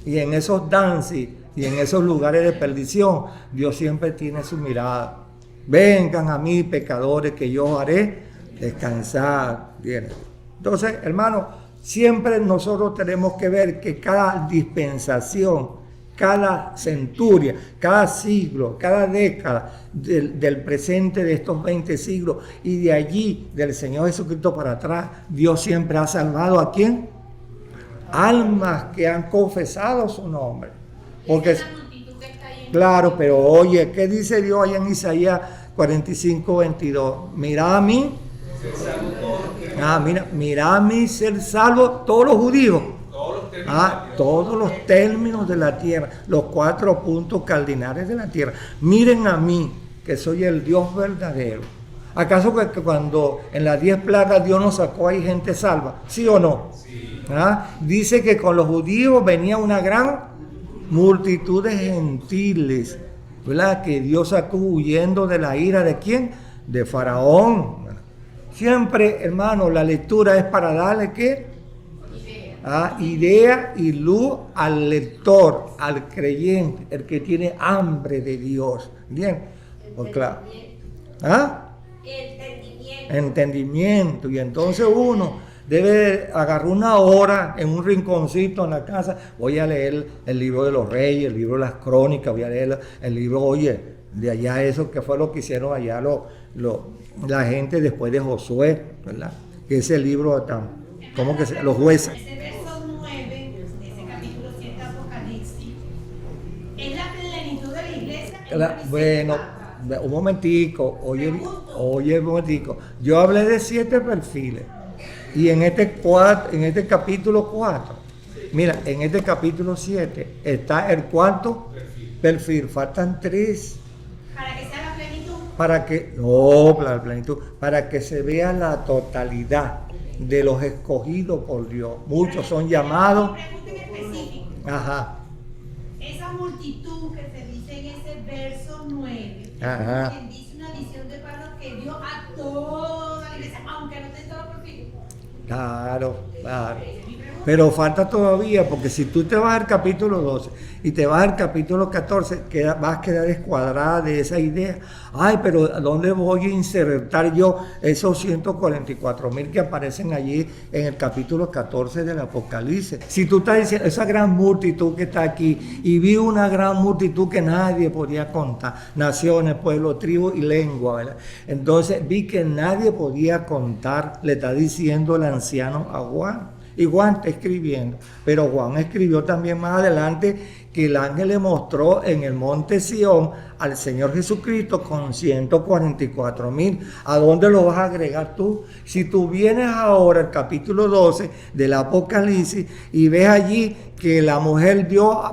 Y en esos danzas y en esos lugares de perdición, Dios siempre tiene su mirada. Vengan a mí, pecadores, que yo haré descansar. Bien. Entonces, hermano, siempre nosotros tenemos que ver que cada dispensación, cada centuria, cada siglo, cada década del presente de estos 20 siglos y de allí, del Señor Jesucristo para atrás, Dios siempre ha salvado ¿a quién? Almas que han confesado su nombre. Porque, claro, pero oye, ¿qué dice Dios allá en Isaías 45:22? Mira a mí. Mira a mí ser salvo todos los judíos. Todos los términos de la tierra, los 4 puntos cardinales de la tierra. Miren a mí, que soy el Dios verdadero. ¿Acaso que cuando en las 10 plagas Dios nos sacó ahí gente salva? ¿Sí o no? Sí. Dice que con los judíos venía una gran multitud de gentiles, ¿verdad? Que Dios sacó huyendo de la ira de ¿quién? De Faraón. Siempre, hermano, la lectura es para darle ¿qué? Idea y luz al lector, al creyente, el que tiene hambre de Dios. Bien, pues claro. Entendimiento. Y entonces uno debe agarrar una hora en un rinconcito en la casa. Voy a leer el libro de los reyes, el libro de las crónicas, voy a leer el libro, oye, de allá eso que fue lo que hicieron allá la gente después de Josué, ¿verdad? Que ese libro tan, ¿cómo que se? Los jueces. Ese verso 9 de ese capítulo 7 de Apocalipsis es la plenitud de la iglesia. Bueno, un momentico, oye, un momentico. Yo hablé de 7 perfiles. Y en este capítulo 4, mira, en este capítulo 7 está el cuarto perfil. Faltan 3. Para que sea la plenitud. La plenitud. Para que se vea la totalidad de los escogidos por Dios. Muchos son llamados. Pregunta en específico. Ajá. Esa multitud que se dice en ese verso 9. Ajá. Quien dice una visión de Pablo que dio a toda la iglesia, aunque no esté todo por fin. Claro. Pero falta todavía, porque si tú te vas al capítulo 12 y te vas al capítulo 14, vas a quedar descuadrada de esa idea. Ay, pero ¿dónde voy a insertar yo esos 144,000 que aparecen allí en el capítulo 14 del Apocalipsis? Si tú estás diciendo, esa gran multitud que está aquí, y vi una gran multitud que nadie podía contar, naciones, pueblos, tribus y lengua, ¿verdad? Entonces vi que nadie podía contar, le está diciendo el anciano a Juan. Y Juan está escribiendo, pero Juan escribió también más adelante que el ángel le mostró en el monte Sión al Señor Jesucristo con 144,000. ¿A dónde lo vas a agregar tú? Si tú vienes ahora al capítulo 12 del Apocalipsis y ves allí que la mujer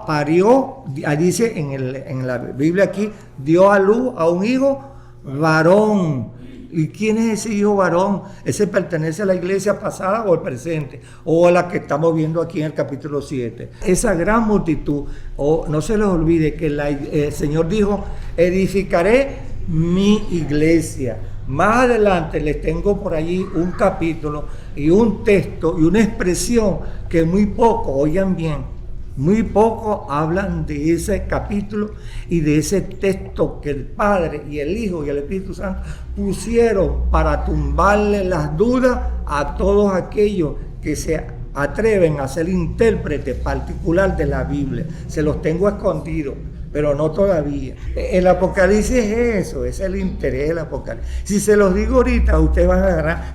parió, dice en la Biblia aquí, dio a luz a un hijo varón. ¿Y quién es ese hijo varón? ¿Ese pertenece a la iglesia pasada o al presente? O a la que estamos viendo aquí en el capítulo 7. Esa gran multitud, no se les olvide que el Señor dijo, edificaré mi iglesia. Más adelante les tengo por allí un capítulo y un texto y una expresión que muy poco, oigan bien, muy poco hablan de ese capítulo y de ese texto que el Padre y el Hijo y el Espíritu Santo pusieron para tumbarle las dudas a todos aquellos que se atreven a ser intérprete particular de la Biblia. Se los tengo escondidos, pero no todavía. El Apocalipsis es eso, es el interés del Apocalipsis. Si se los digo ahorita, ustedes van a agarrar,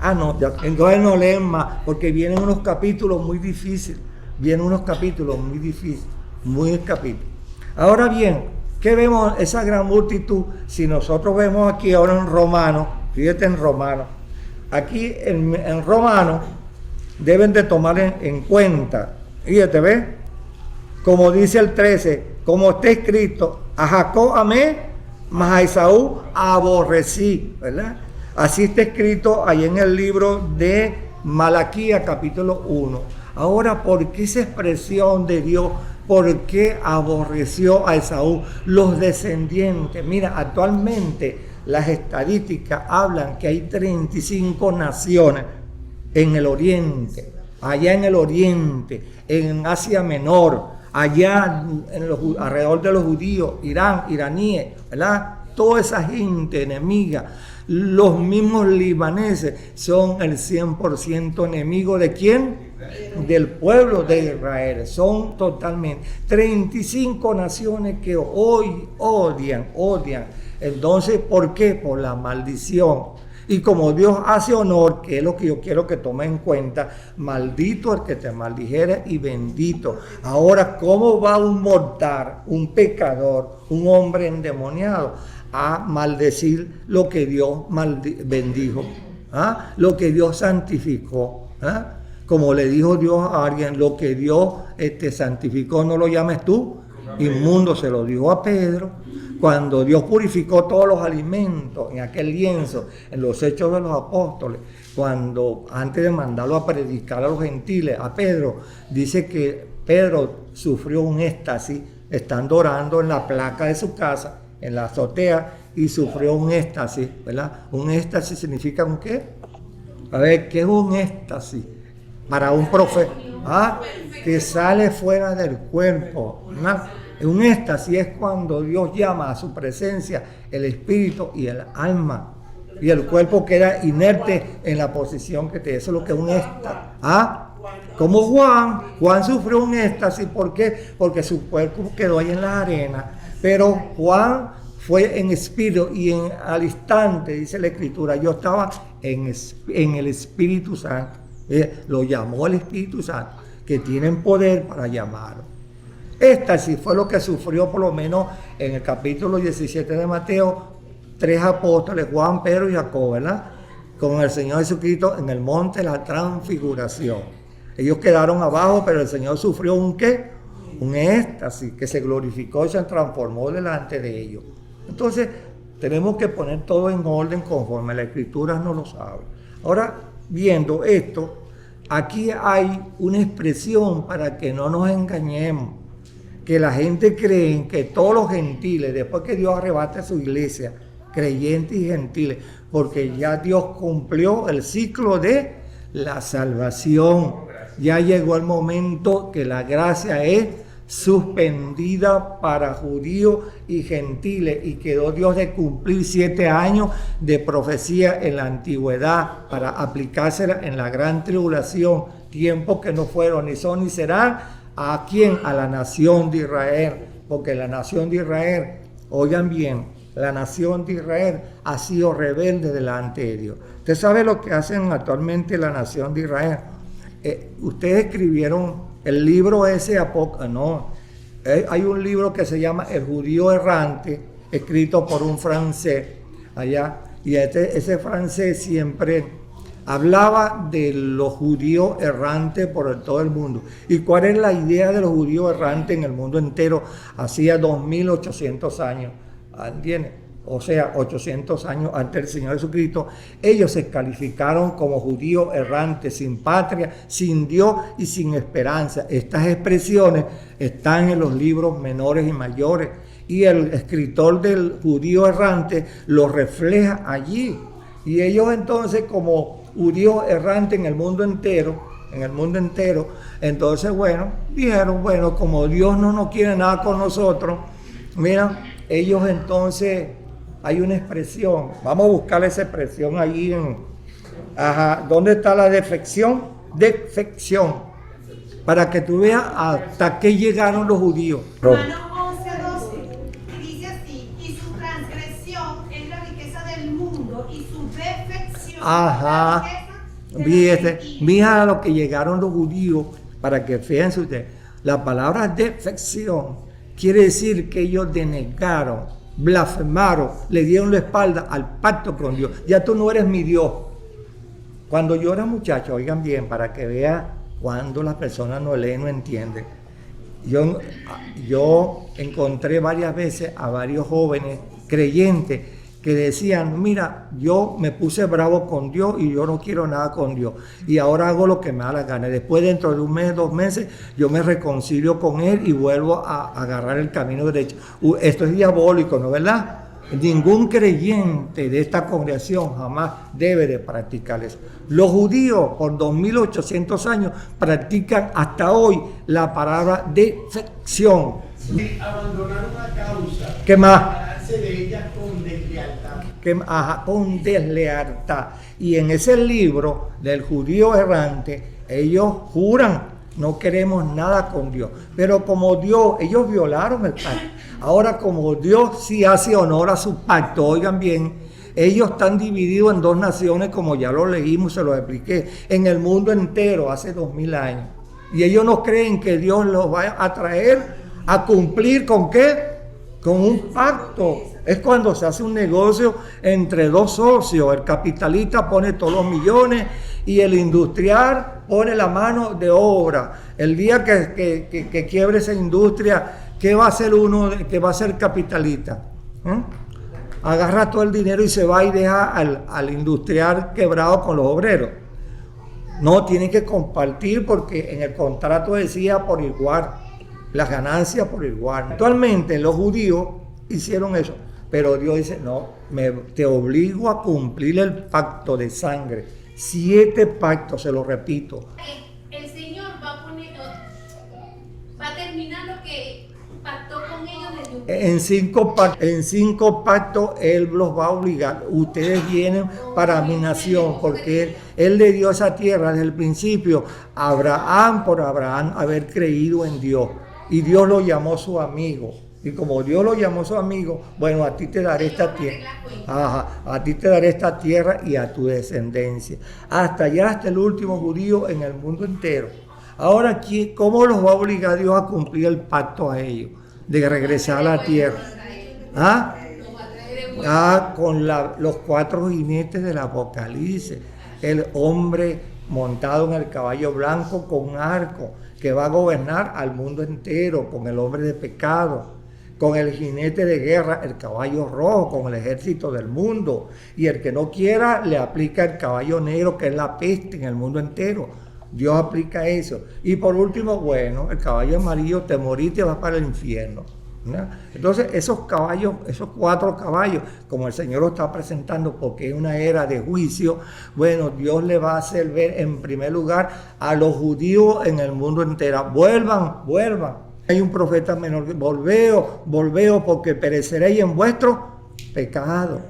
entonces no leen más, porque vienen unos capítulos muy difíciles. Vienen unos capítulos muy difíciles, muy capítulos. Ahora bien, ¿Qué vemos esa gran multitud? Si nosotros vemos aquí ahora en Romanos, fíjate en Romanos, aquí en Romanos deben de tomar en cuenta, fíjate, ¿ves? Como dice el 13, como está escrito, a Jacob amé, mas a Esaú aborrecí, ¿verdad? Así está escrito ahí en el libro de Malaquías capítulo 1. Ahora, ¿por qué esa expresión de Dios? ¿Por qué aborreció a Esaú? Los descendientes. Mira, actualmente las estadísticas hablan que hay 35 naciones en el oriente, allá en el oriente, en Asia Menor, allá alrededor de los judíos, Irán, iraníes, ¿verdad? Toda esa gente enemiga. Los mismos libaneses son el 100% enemigo ¿de quién? Del pueblo de Israel. Son totalmente 35 naciones que hoy odian. Entonces, ¿por qué? Por la maldición. Y como Dios hace honor, que es lo que yo quiero que tome en cuenta, maldito el que te maldijere y bendito. Ahora, ¿cómo va un mortal, un pecador, un hombre endemoniado a maldecir lo que Dios bendijo? ¿Ah? Lo que Dios santificó. ¿Ah? Como le dijo Dios a alguien, lo que Dios santificó no lo llames tú inmundo, se lo dijo a Pedro. Cuando Dios purificó todos los alimentos en aquel lienzo, en los Hechos de los Apóstoles, cuando antes de mandarlo a predicar a los gentiles, a Pedro, dice que Pedro sufrió un éxtasis estando orando en la placa de su casa, en la azotea, y sufrió un éxtasis, ¿verdad? Un éxtasis significa un ¿qué? A ver, ¿qué es un éxtasis? Para un profeta, que sale fuera del cuerpo, ¿no? Un éxtasis es cuando Dios llama a su presencia el espíritu y el alma, y el cuerpo queda inerte en la posición que te. Eso es lo que es un éxtasis. Como Juan sufrió un éxtasis. ¿Por qué? Porque su cuerpo quedó ahí en la arena, pero Juan fue en espíritu y al instante, dice la Escritura, yo estaba en el Espíritu Santo. Lo llamó el Espíritu Santo, que tienen poder para llamarlo. Éxtasis fue lo que sufrió por lo menos en el capítulo 17 de Mateo, 3 apóstoles, Juan, Pedro y Jacob, ¿verdad? Con el Señor Jesucristo en el monte de la transfiguración. Ellos quedaron abajo, pero el Señor sufrió un ¿qué? Un éxtasis que se glorificó y se transformó delante de ellos. Entonces, tenemos que poner todo en orden conforme la Escritura nos lo sabe. Ahora, viendo esto, aquí hay una expresión para que no nos engañemos. Que la gente cree que todos los gentiles, después que Dios arrebate a su iglesia, creyentes y gentiles, porque ya Dios cumplió el ciclo de la salvación. Ya llegó el momento que la gracia es suspendida para judíos y gentiles, y quedó Dios de cumplir 7 años de profecía en la antigüedad para aplicársela en la gran tribulación, tiempos que no fueron, ni son, ni serán. ¿A quién? A la nación de Israel, porque la nación de Israel, oigan bien, la nación de Israel ha sido rebelde delante de Dios. ¿Usted sabe lo que hacen actualmente la nación de Israel? Ustedes escribieron el libro ese, hay un libro que se llama El Judío Errante, escrito por un francés allá, y ese francés siempre hablaba de los judíos errantes por todo el mundo. ¿Y cuál es la idea de los judíos errantes en el mundo entero? Hacía 2800 años, ¿entiendes? O sea, 800 años antes del Señor Jesucristo, ellos se calificaron como judíos errantes, sin patria, sin Dios y sin esperanza. Estas expresiones están en los libros menores y mayores, y el escritor del judío errante lo refleja allí. Y ellos entonces, como judíos errantes en el mundo entero, entonces dijeron, como Dios no nos quiere nada con nosotros, mira, ellos entonces, hay una expresión, vamos a buscar esa expresión allí ¿dónde está la defección? Defección, para que tú veas hasta qué llegaron los judíos. Romanos 11:12, y dice así, y su transgresión es la riqueza del mundo, y su defección Mira lo que llegaron los judíos, para que fíjense ustedes. La palabra defección quiere decir que ellos denegaron, blasfemaron, le dieron la espalda al pacto con Dios. Ya tú no eres mi Dios. Cuando yo era muchacho, oigan bien, para que vean cuando las personas no leen, no entienden. Yo encontré varias veces a varios jóvenes creyentes que decían, mira, yo me puse bravo con Dios y yo no quiero nada con Dios. Y ahora hago lo que me da la gana. Después, dentro de un mes, 2 meses, yo me reconcilio con Él y vuelvo a agarrar el camino derecho. Esto es diabólico, ¿no es verdad? Ningún creyente de esta congregación jamás debe de practicar eso. Los judíos por 2800 años practican hasta hoy la palabra defección. Abandonar una causa. ¿Qué más? Separarse de ella con deslealtad. Con deslealtad. Y en ese libro del judío errante, ellos juran, no queremos nada con Dios. Pero como Dios, ellos violaron el pacto. Ahora, como Dios sí hace honor a su pacto, oigan bien, ellos están divididos en 2 naciones, como ya lo leímos, se lo expliqué, en el mundo entero hace 2000 años. Y ellos no creen que Dios los va a traer a cumplir ¿con qué? Con un pacto. Es cuando se hace un negocio entre 2 socios. El capitalista pone todos los millones y el industrial pone la mano de obra. El día que quiebre esa industria, ¿qué va a hacer uno que va a ser capitalista? Agarra todo el dinero y se va y deja al industrial quebrado con los obreros. No, tienen que compartir porque en el contrato decía por igual, las ganancias por igual. Actualmente los judíos hicieron eso, pero Dios dice, no, te obligo a cumplir el pacto de sangre. 7 pactos, se lo repito. El Señor va a terminar lo que pactó con ellos desde un En 5 pactos Él los va a obligar. Ustedes vienen para mi nación, porque Él le dio esa tierra desde el principio a Abraham, por Abraham haber creído en Dios. Y Dios lo llamó su amigo. Y como Dios lo llamó su amigo, bueno, a ti te daré esta tierra. A ti te daré esta tierra y a tu descendencia. Hasta allá, hasta el último judío en el mundo entero. Ahora, ¿cómo los va a obligar Dios a cumplir el pacto a ellos? De regresar a la tierra. Con los 4 jinetes del Apocalipsis. El hombre montado en el caballo blanco con arco, que va a gobernar al mundo entero, con el hombre de pecado, con el jinete de guerra, el caballo rojo, con el ejército del mundo. Y el que no quiera, le aplica el caballo negro, que es la peste en el mundo entero. Dios aplica eso. Y por último, bueno, el caballo amarillo, te moriste y vas para el infierno, ¿no? Entonces, esos 4 caballos, como el Señor lo está presentando, porque es una era de juicio, bueno, Dios le va a hacer ver en primer lugar a los judíos en el mundo entero. Vuelvan. Hay un profeta menor, volveo, porque pereceréis en vuestro pecado.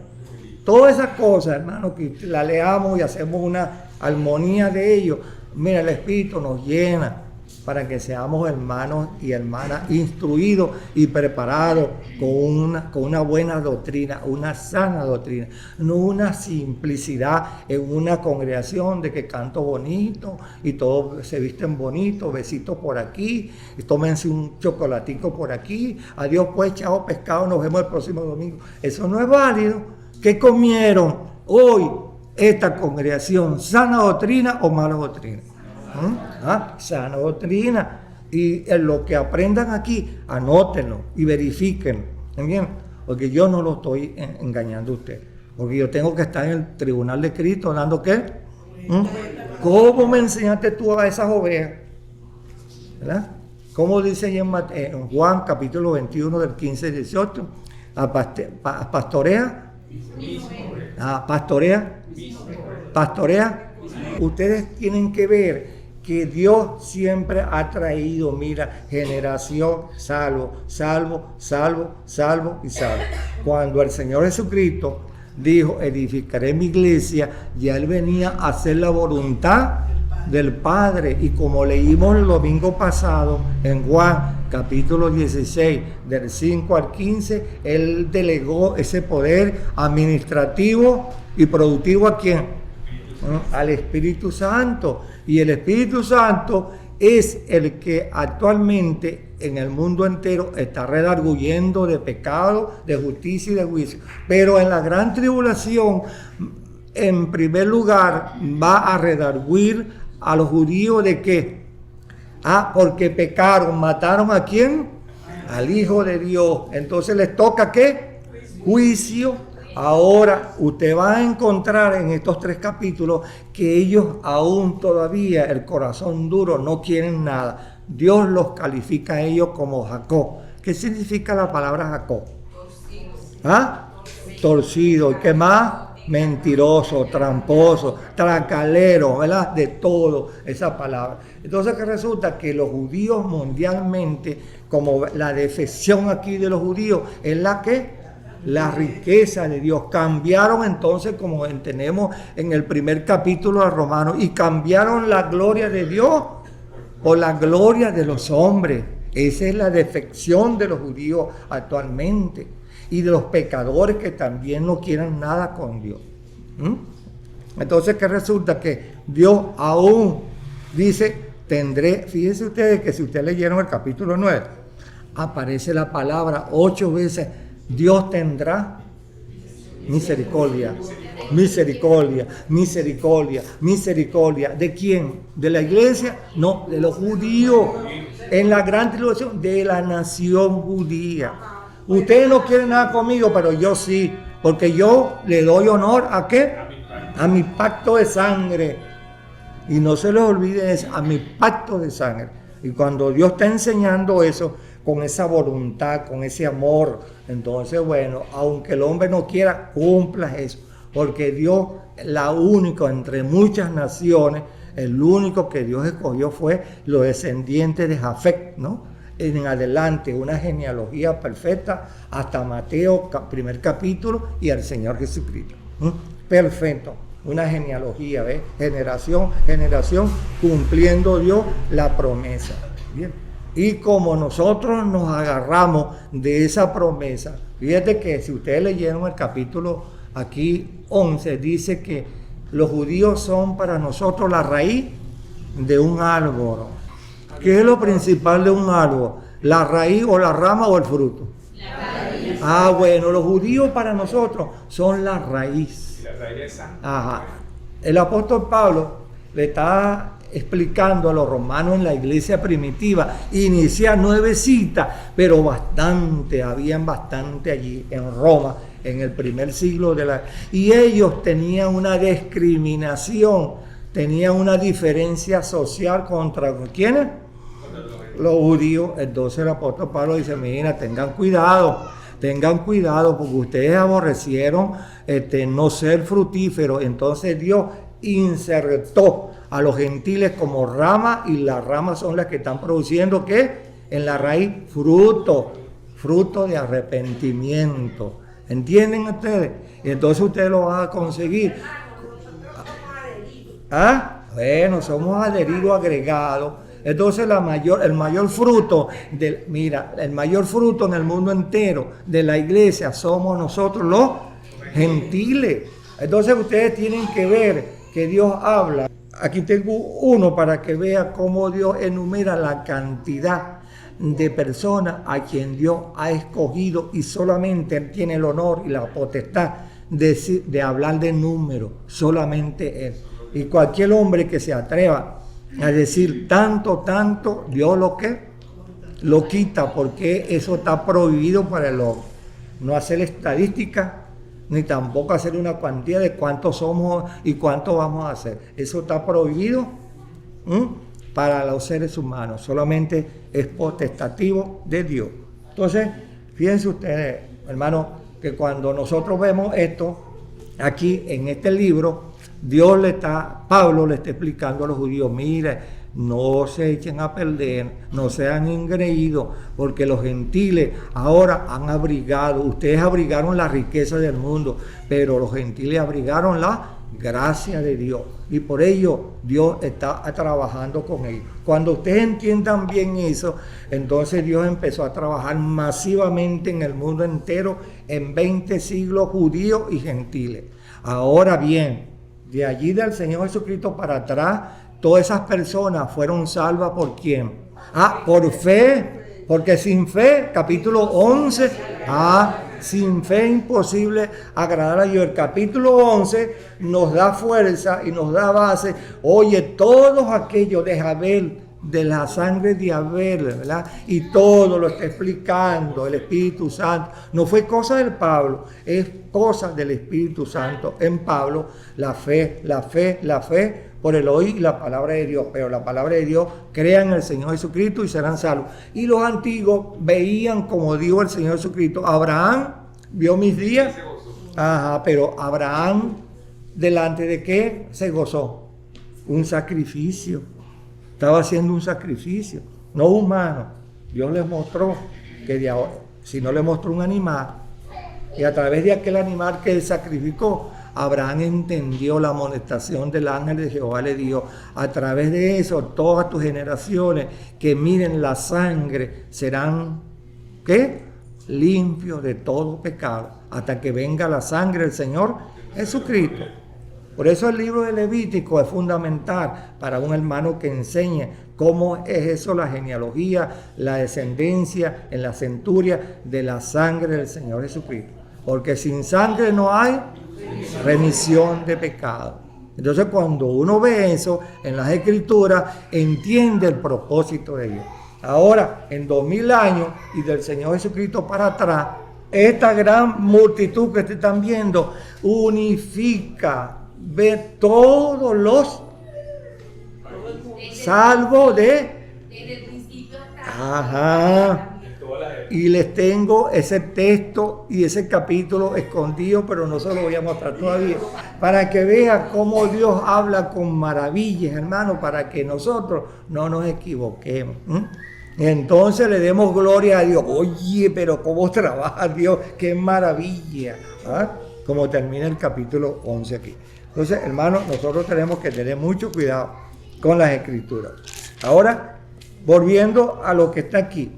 Todas esas cosas, hermano, que la leamos y hacemos una armonía de ellos. Mira, el Espíritu nos llena para que seamos hermanos y hermanas instruidos y preparados con una buena doctrina, una sana doctrina, no una simplicidad en una congregación de que canto bonito y todos se visten bonito, besitos por aquí, y tómense un chocolatico por aquí, adiós pues, chao pescado, nos vemos el próximo domingo. Eso no es válido. ¿Qué comieron hoy esta congregación? ¿Sana doctrina o mala doctrina? Sana doctrina. Y en lo que aprendan aquí, anótenlo y verifiquen. ¿Entienden? Porque yo no lo estoy engañando a usted. Porque yo tengo que estar en el tribunal de Cristo dando ¿qué? ¿Cómo me enseñaste tú a esas ovejas? ¿Verdad? ¿Cómo dice en Juan capítulo 21 del 15 y 18? Pastorea. Pastorea. Ustedes tienen que ver que Dios siempre ha traído, mira, generación, salvo. Cuando el Señor Jesucristo dijo, edificaré mi iglesia, ya Él venía a hacer la voluntad del Padre. Y como leímos el domingo pasado en Juan capítulo 16, del 5 al 15, Él delegó ese poder administrativo y productivo ¿a quién? Al Espíritu Santo. Y el Espíritu Santo es el que actualmente en el mundo entero está redarguyendo de pecado, de justicia y de juicio. Pero en la gran tribulación, en primer lugar, va a redarguir a los judíos ¿de qué? Porque pecaron, mataron ¿a quién? Al Hijo de Dios. Entonces les toca ¿qué? Juicio. Ahora usted va a encontrar en estos 3 capítulos que ellos aún todavía, el corazón duro, no quieren nada. Dios los califica a ellos como Jacob. ¿Qué significa la palabra Jacob? Torcido. ¿Y qué más? Mentiroso, tramposo, tracalero, ¿verdad? De todo esa palabra. Entonces, ¿qué resulta? Que los judíos mundialmente, como la defección aquí de los judíos, es la riqueza de Dios. Cambiaron entonces, como entendemos en el primer capítulo de Romanos, y cambiaron la gloria de Dios por la gloria de los hombres. Esa es la defección de los judíos actualmente. Y de los pecadores que también no quieren nada con Dios. Entonces, ¿qué resulta? Que Dios aún dice, fíjense ustedes que si ustedes leyeron el capítulo 9, aparece la palabra 8 veces, Dios tendrá misericordia, misericordia, misericordia, misericordia. ¿De quién? ¿De la iglesia? No, de los judíos. En la gran tribulación, de la nación judía. Ustedes no quieren nada conmigo, pero yo sí, porque yo le doy honor ¿a qué? A mi pacto de sangre. Y no se les olvide eso, a mi pacto de sangre. Y cuando Dios está enseñando eso, con esa voluntad, con ese amor, entonces bueno, aunque el hombre no quiera, cumpla eso. Porque Dios, la única entre muchas naciones, el único que Dios escogió fue los descendientes de Jafet, ¿no? En adelante, una genealogía perfecta hasta Mateo, primer capítulo, y al Señor Jesucristo. Perfecto, una genealogía, ¿ves? Generación, cumpliendo Dios la promesa. Bien. Y como nosotros nos agarramos de esa promesa, fíjate que si ustedes leyeron el capítulo aquí 11, dice que los judíos son para nosotros la raíz de un árbol. ¿Qué es lo principal de un árbol? ¿La raíz o la rama o el fruto? La raíz. Bueno, los judíos para nosotros son la raíz. Y la raíz es santa. Ajá. El apóstol Pablo le está explicando a los romanos en la iglesia primitiva, inicia 9 citas, pero habían bastante allí en Roma, en el primer siglo y ellos tenían una discriminación, tenían una diferencia social contra ¿quiénes? Los judíos. Entonces el apóstol Pablo dice, mira, tengan cuidado, porque ustedes aborrecieron no ser fructíferos. Entonces Dios insertó a los gentiles como rama, y las ramas son las que están produciendo ¿qué? En la raíz fruto de arrepentimiento. ¿Entienden ustedes? Y entonces ustedes lo van a conseguir. Bueno, somos adheridos, agregados. Entonces el mayor fruto el mayor fruto en el mundo entero de la iglesia somos nosotros los gentiles. Entonces ustedes tienen que ver que Dios habla. Aquí tengo uno para que vea cómo Dios enumera la cantidad de personas a quien Dios ha escogido, y solamente Él tiene el honor y la potestad de hablar de números, solamente Él. Y cualquier hombre que se atreva a decir tanto, Dios lo quita, porque eso está prohibido para el hombre. No hacer estadística, ni tampoco hacer una cuantía de cuántos somos y cuánto vamos a hacer. Eso está prohibido para los seres humanos, solamente es potestativo de Dios. Entonces, fíjense ustedes, hermanos, que cuando nosotros vemos esto, aquí en este libro, Pablo le está explicando a los judíos, mire, no se echen a perder, no sean engreídos, porque los gentiles ahora ustedes abrigaron la riqueza del mundo, pero los gentiles abrigaron la gracia de Dios, y por ello Dios está trabajando con ellos. Cuando ustedes entiendan bien eso, entonces Dios empezó a trabajar masivamente en el mundo entero, en 20 siglos, judíos y gentiles. Ahora bien, de allí del Señor Jesucristo para atrás, todas esas personas fueron salvas ¿por quién? Por fe Porque sin fe, capítulo 11, sin fe imposible agradar a Dios. El capítulo 11 nos da fuerza y nos da base. Oye, todos aquellos de Abel, de la sangre de Abel, ¿verdad? Y todo lo está explicando el Espíritu Santo. No fue cosa del Pablo, es cosa del Espíritu Santo en Pablo. La fe, por el oír la palabra de Dios. Pero la palabra de Dios, crean en el Señor Jesucristo y serán salvos. Y los antiguos veían, como dijo el Señor Jesucristo, Abraham vio mis días. Pero Abraham, ¿delante de qué se gozó? Un sacrificio. Estaba haciendo un sacrificio, no humano. Dios les mostró que si no le mostró un animal, y a través de aquel animal que él sacrificó, Abraham entendió la amonestación del ángel de Jehová, le dijo: a través de eso, todas tus generaciones que miren la sangre serán, ¿qué? Limpios de todo pecado, hasta que venga la sangre del Señor Jesucristo. Por eso el libro de Levítico es fundamental para un hermano que enseñe cómo es eso, la genealogía, la descendencia en la centuria de la sangre del Señor Jesucristo. Porque sin sangre no hay remisión de pecado. Entonces, cuando uno ve eso en las Escrituras, entiende el propósito de Dios. Ahora, en 2000 años y del Señor Jesucristo para atrás, esta gran multitud que ustedes están viendo unifica, ve todos los salvo de Desde el principio hasta y les tengo ese texto y ese capítulo escondido, pero no se lo voy a mostrar todavía, para que vean cómo Dios habla con maravillas, hermano, para que nosotros no nos equivoquemos. Entonces le demos gloria a Dios. Oye, pero cómo trabaja Dios, qué maravilla, como termina el capítulo 11 aquí. Entonces, hermanos, nosotros tenemos que tener mucho cuidado con las Escrituras. Ahora, volviendo a lo que está aquí,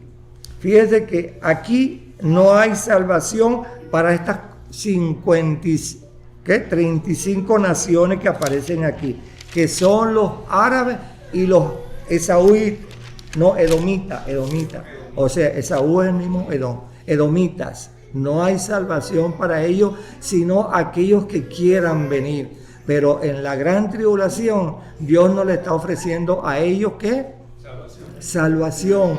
fíjense que aquí no hay salvación para estas 35 naciones que aparecen aquí, que son los árabes y los esaúitas, no, edomitas. O sea, Esaú es el mismo Edom, edomitas. No hay salvación para ellos, sino aquellos que quieran venir. Pero en la gran tribulación, Dios no le está ofreciendo a ellos, ¿qué? Salvación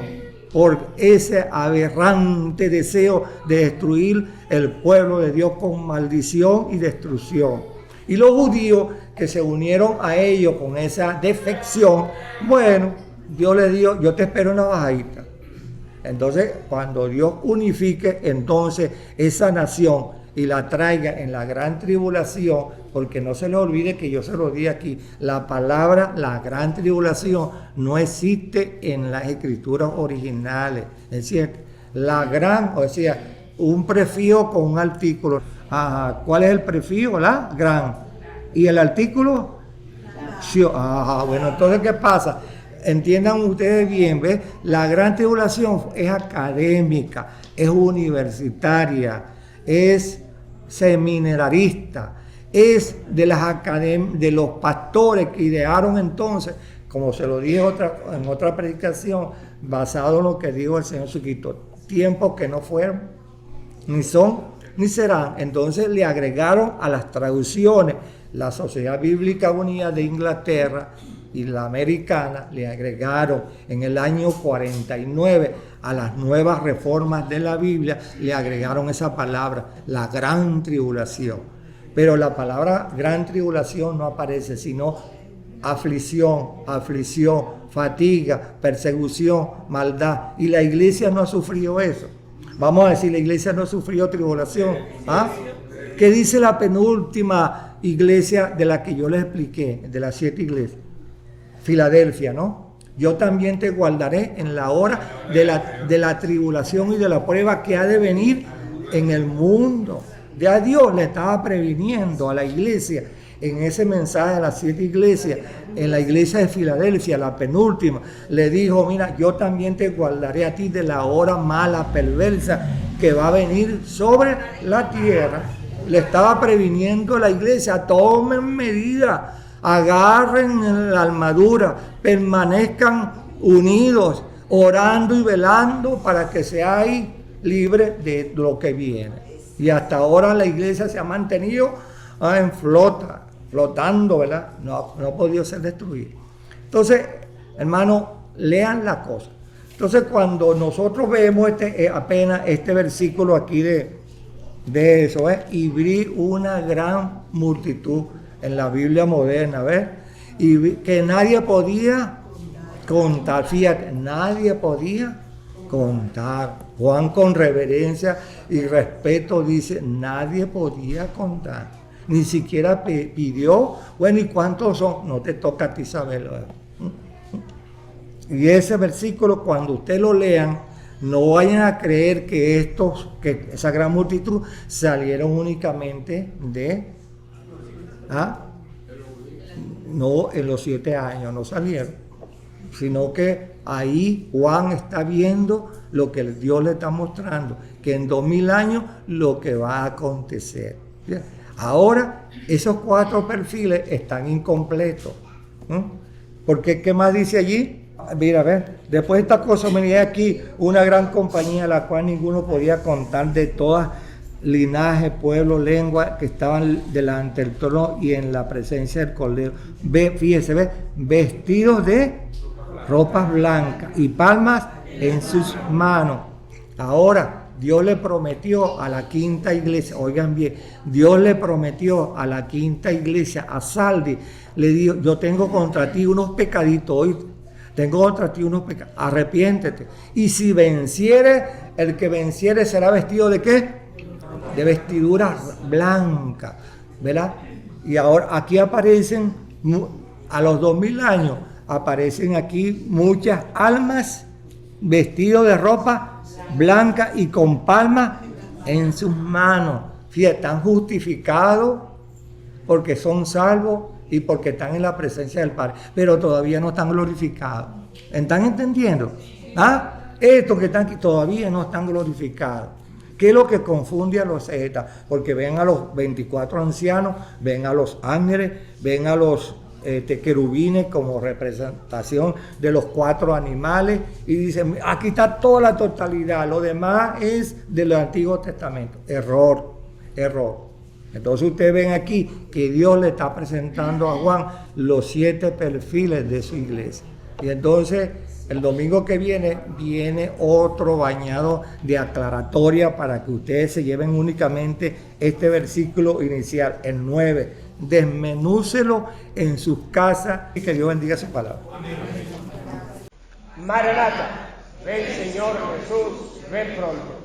por ese aberrante deseo de destruir el pueblo de Dios con maldición y destrucción. Y los judíos que se unieron a ellos con esa defección, bueno, Dios les dijo: yo te espero una bajadita. Entonces, cuando Dios unifique entonces esa nación y la traiga en la gran tribulación, porque no se le olvide que yo se lo di aquí, la palabra la gran tribulación no existe en las Escrituras originales, es cierto, la gran, o sea, un prefijo con un artículo. ¿Cuál es el prefijo? La gran. ¿Y el artículo? Bueno, entonces, ¿qué pasa? Entiendan ustedes bien, ¿ves? La gran tribulación es académica, es universitaria, es seminarista, es de los pastores que idearon entonces, como se lo dije en otra predicación, basado en lo que dijo el Señor Jesucristo, tiempos que no fueron, ni son, ni serán. Entonces le agregaron a las traducciones, la Sociedad Bíblica Unida de Inglaterra y la americana, le agregaron en el año 49 a las nuevas reformas de la Biblia, le agregaron esa palabra, la gran tribulación. Pero la palabra gran tribulación no aparece, sino aflicción, fatiga, persecución, maldad. Y la iglesia no ha sufrido eso. Vamos a decir, la iglesia no ha sufrido tribulación. ¿Qué dice la penúltima iglesia de la que yo les expliqué, de las 7 iglesias? Filadelfia, ¿no? Yo también te guardaré en la hora de la tribulación y de la prueba que ha de venir en el mundo. Ya Dios le estaba previniendo a la iglesia en ese mensaje de las 7 iglesias. En la iglesia de Filadelfia, la penúltima, le dijo: mira, yo también te guardaré a ti de la hora mala, perversa, que va a venir sobre la tierra. Le estaba previniendo a la iglesia: tomen medidas, agarren la armadura, permanezcan unidos, orando y velando para que seáis libres de lo que viene. Y hasta ahora la iglesia se ha mantenido en flotando, ¿verdad? No ha podido ser destruida. Entonces, hermano, lean la cosa. Entonces, cuando nosotros vemos apenas este versículo aquí de eso, y vi una gran multitud en la Biblia moderna, ¿ves? Y que nadie podía contar, fíjate, nadie podía contar. Juan con reverencia y respeto dice, nadie podía contar. Ni siquiera pidió, bueno, ¿y cuántos son? No te toca a ti saberlo. Y ese versículo, cuando ustedes lo lean, no vayan a creer que esa gran multitud salieron únicamente no, en los 7 años no salieron, sino que ahí Juan está viendo lo que Dios le está mostrando, que en 2000 años lo que va a acontecer. ¿Bien? Ahora, esos 4 perfiles están incompletos. Porque, ¿qué más dice allí? Mira, a ver, después de esta cosa venía aquí una gran compañía, la cual ninguno podía contar, de todas linajes, pueblos, lenguas, que estaban delante del trono y en la presencia del Cordero. Fíjese, vestidos de ropas blancas y palmas en sus manos. Ahora, Dios le prometió a la quinta iglesia, oigan bien, Dios le prometió a la quinta iglesia, a Sardis, le dijo, yo tengo contra ti unos pecaditos hoy. Tengo contra ti unos pecados, arrepiéntete. Y si venciere, el que venciere será vestido ¿de qué? De vestiduras blancas, ¿verdad? Y ahora aquí aparecen, a los 2000 años, aparecen aquí muchas almas vestidos de ropa blanca y con palmas en sus manos. Fíjate, están justificados porque son salvos y porque están en la presencia del Padre, pero todavía no están glorificados. ¿Están entendiendo? Estos que están aquí todavía no están glorificados. ¿Qué es lo que confunde a los zetas? Porque ven a los 24 ancianos, ven a los ángeles, ven a los querubines como representación de los 4 animales y dicen, aquí está toda la totalidad, lo demás es del Antiguo Testamento. Error. Entonces ustedes ven aquí que Dios le está presentando a Juan los 7 perfiles de su iglesia. Y entonces el domingo que viene otro bañado de aclaratoria para que ustedes se lleven únicamente este versículo inicial, el 9. Desmenúcelo en sus casas y que Dios bendiga su palabra. Maranata, ven Señor Jesús, ven pronto.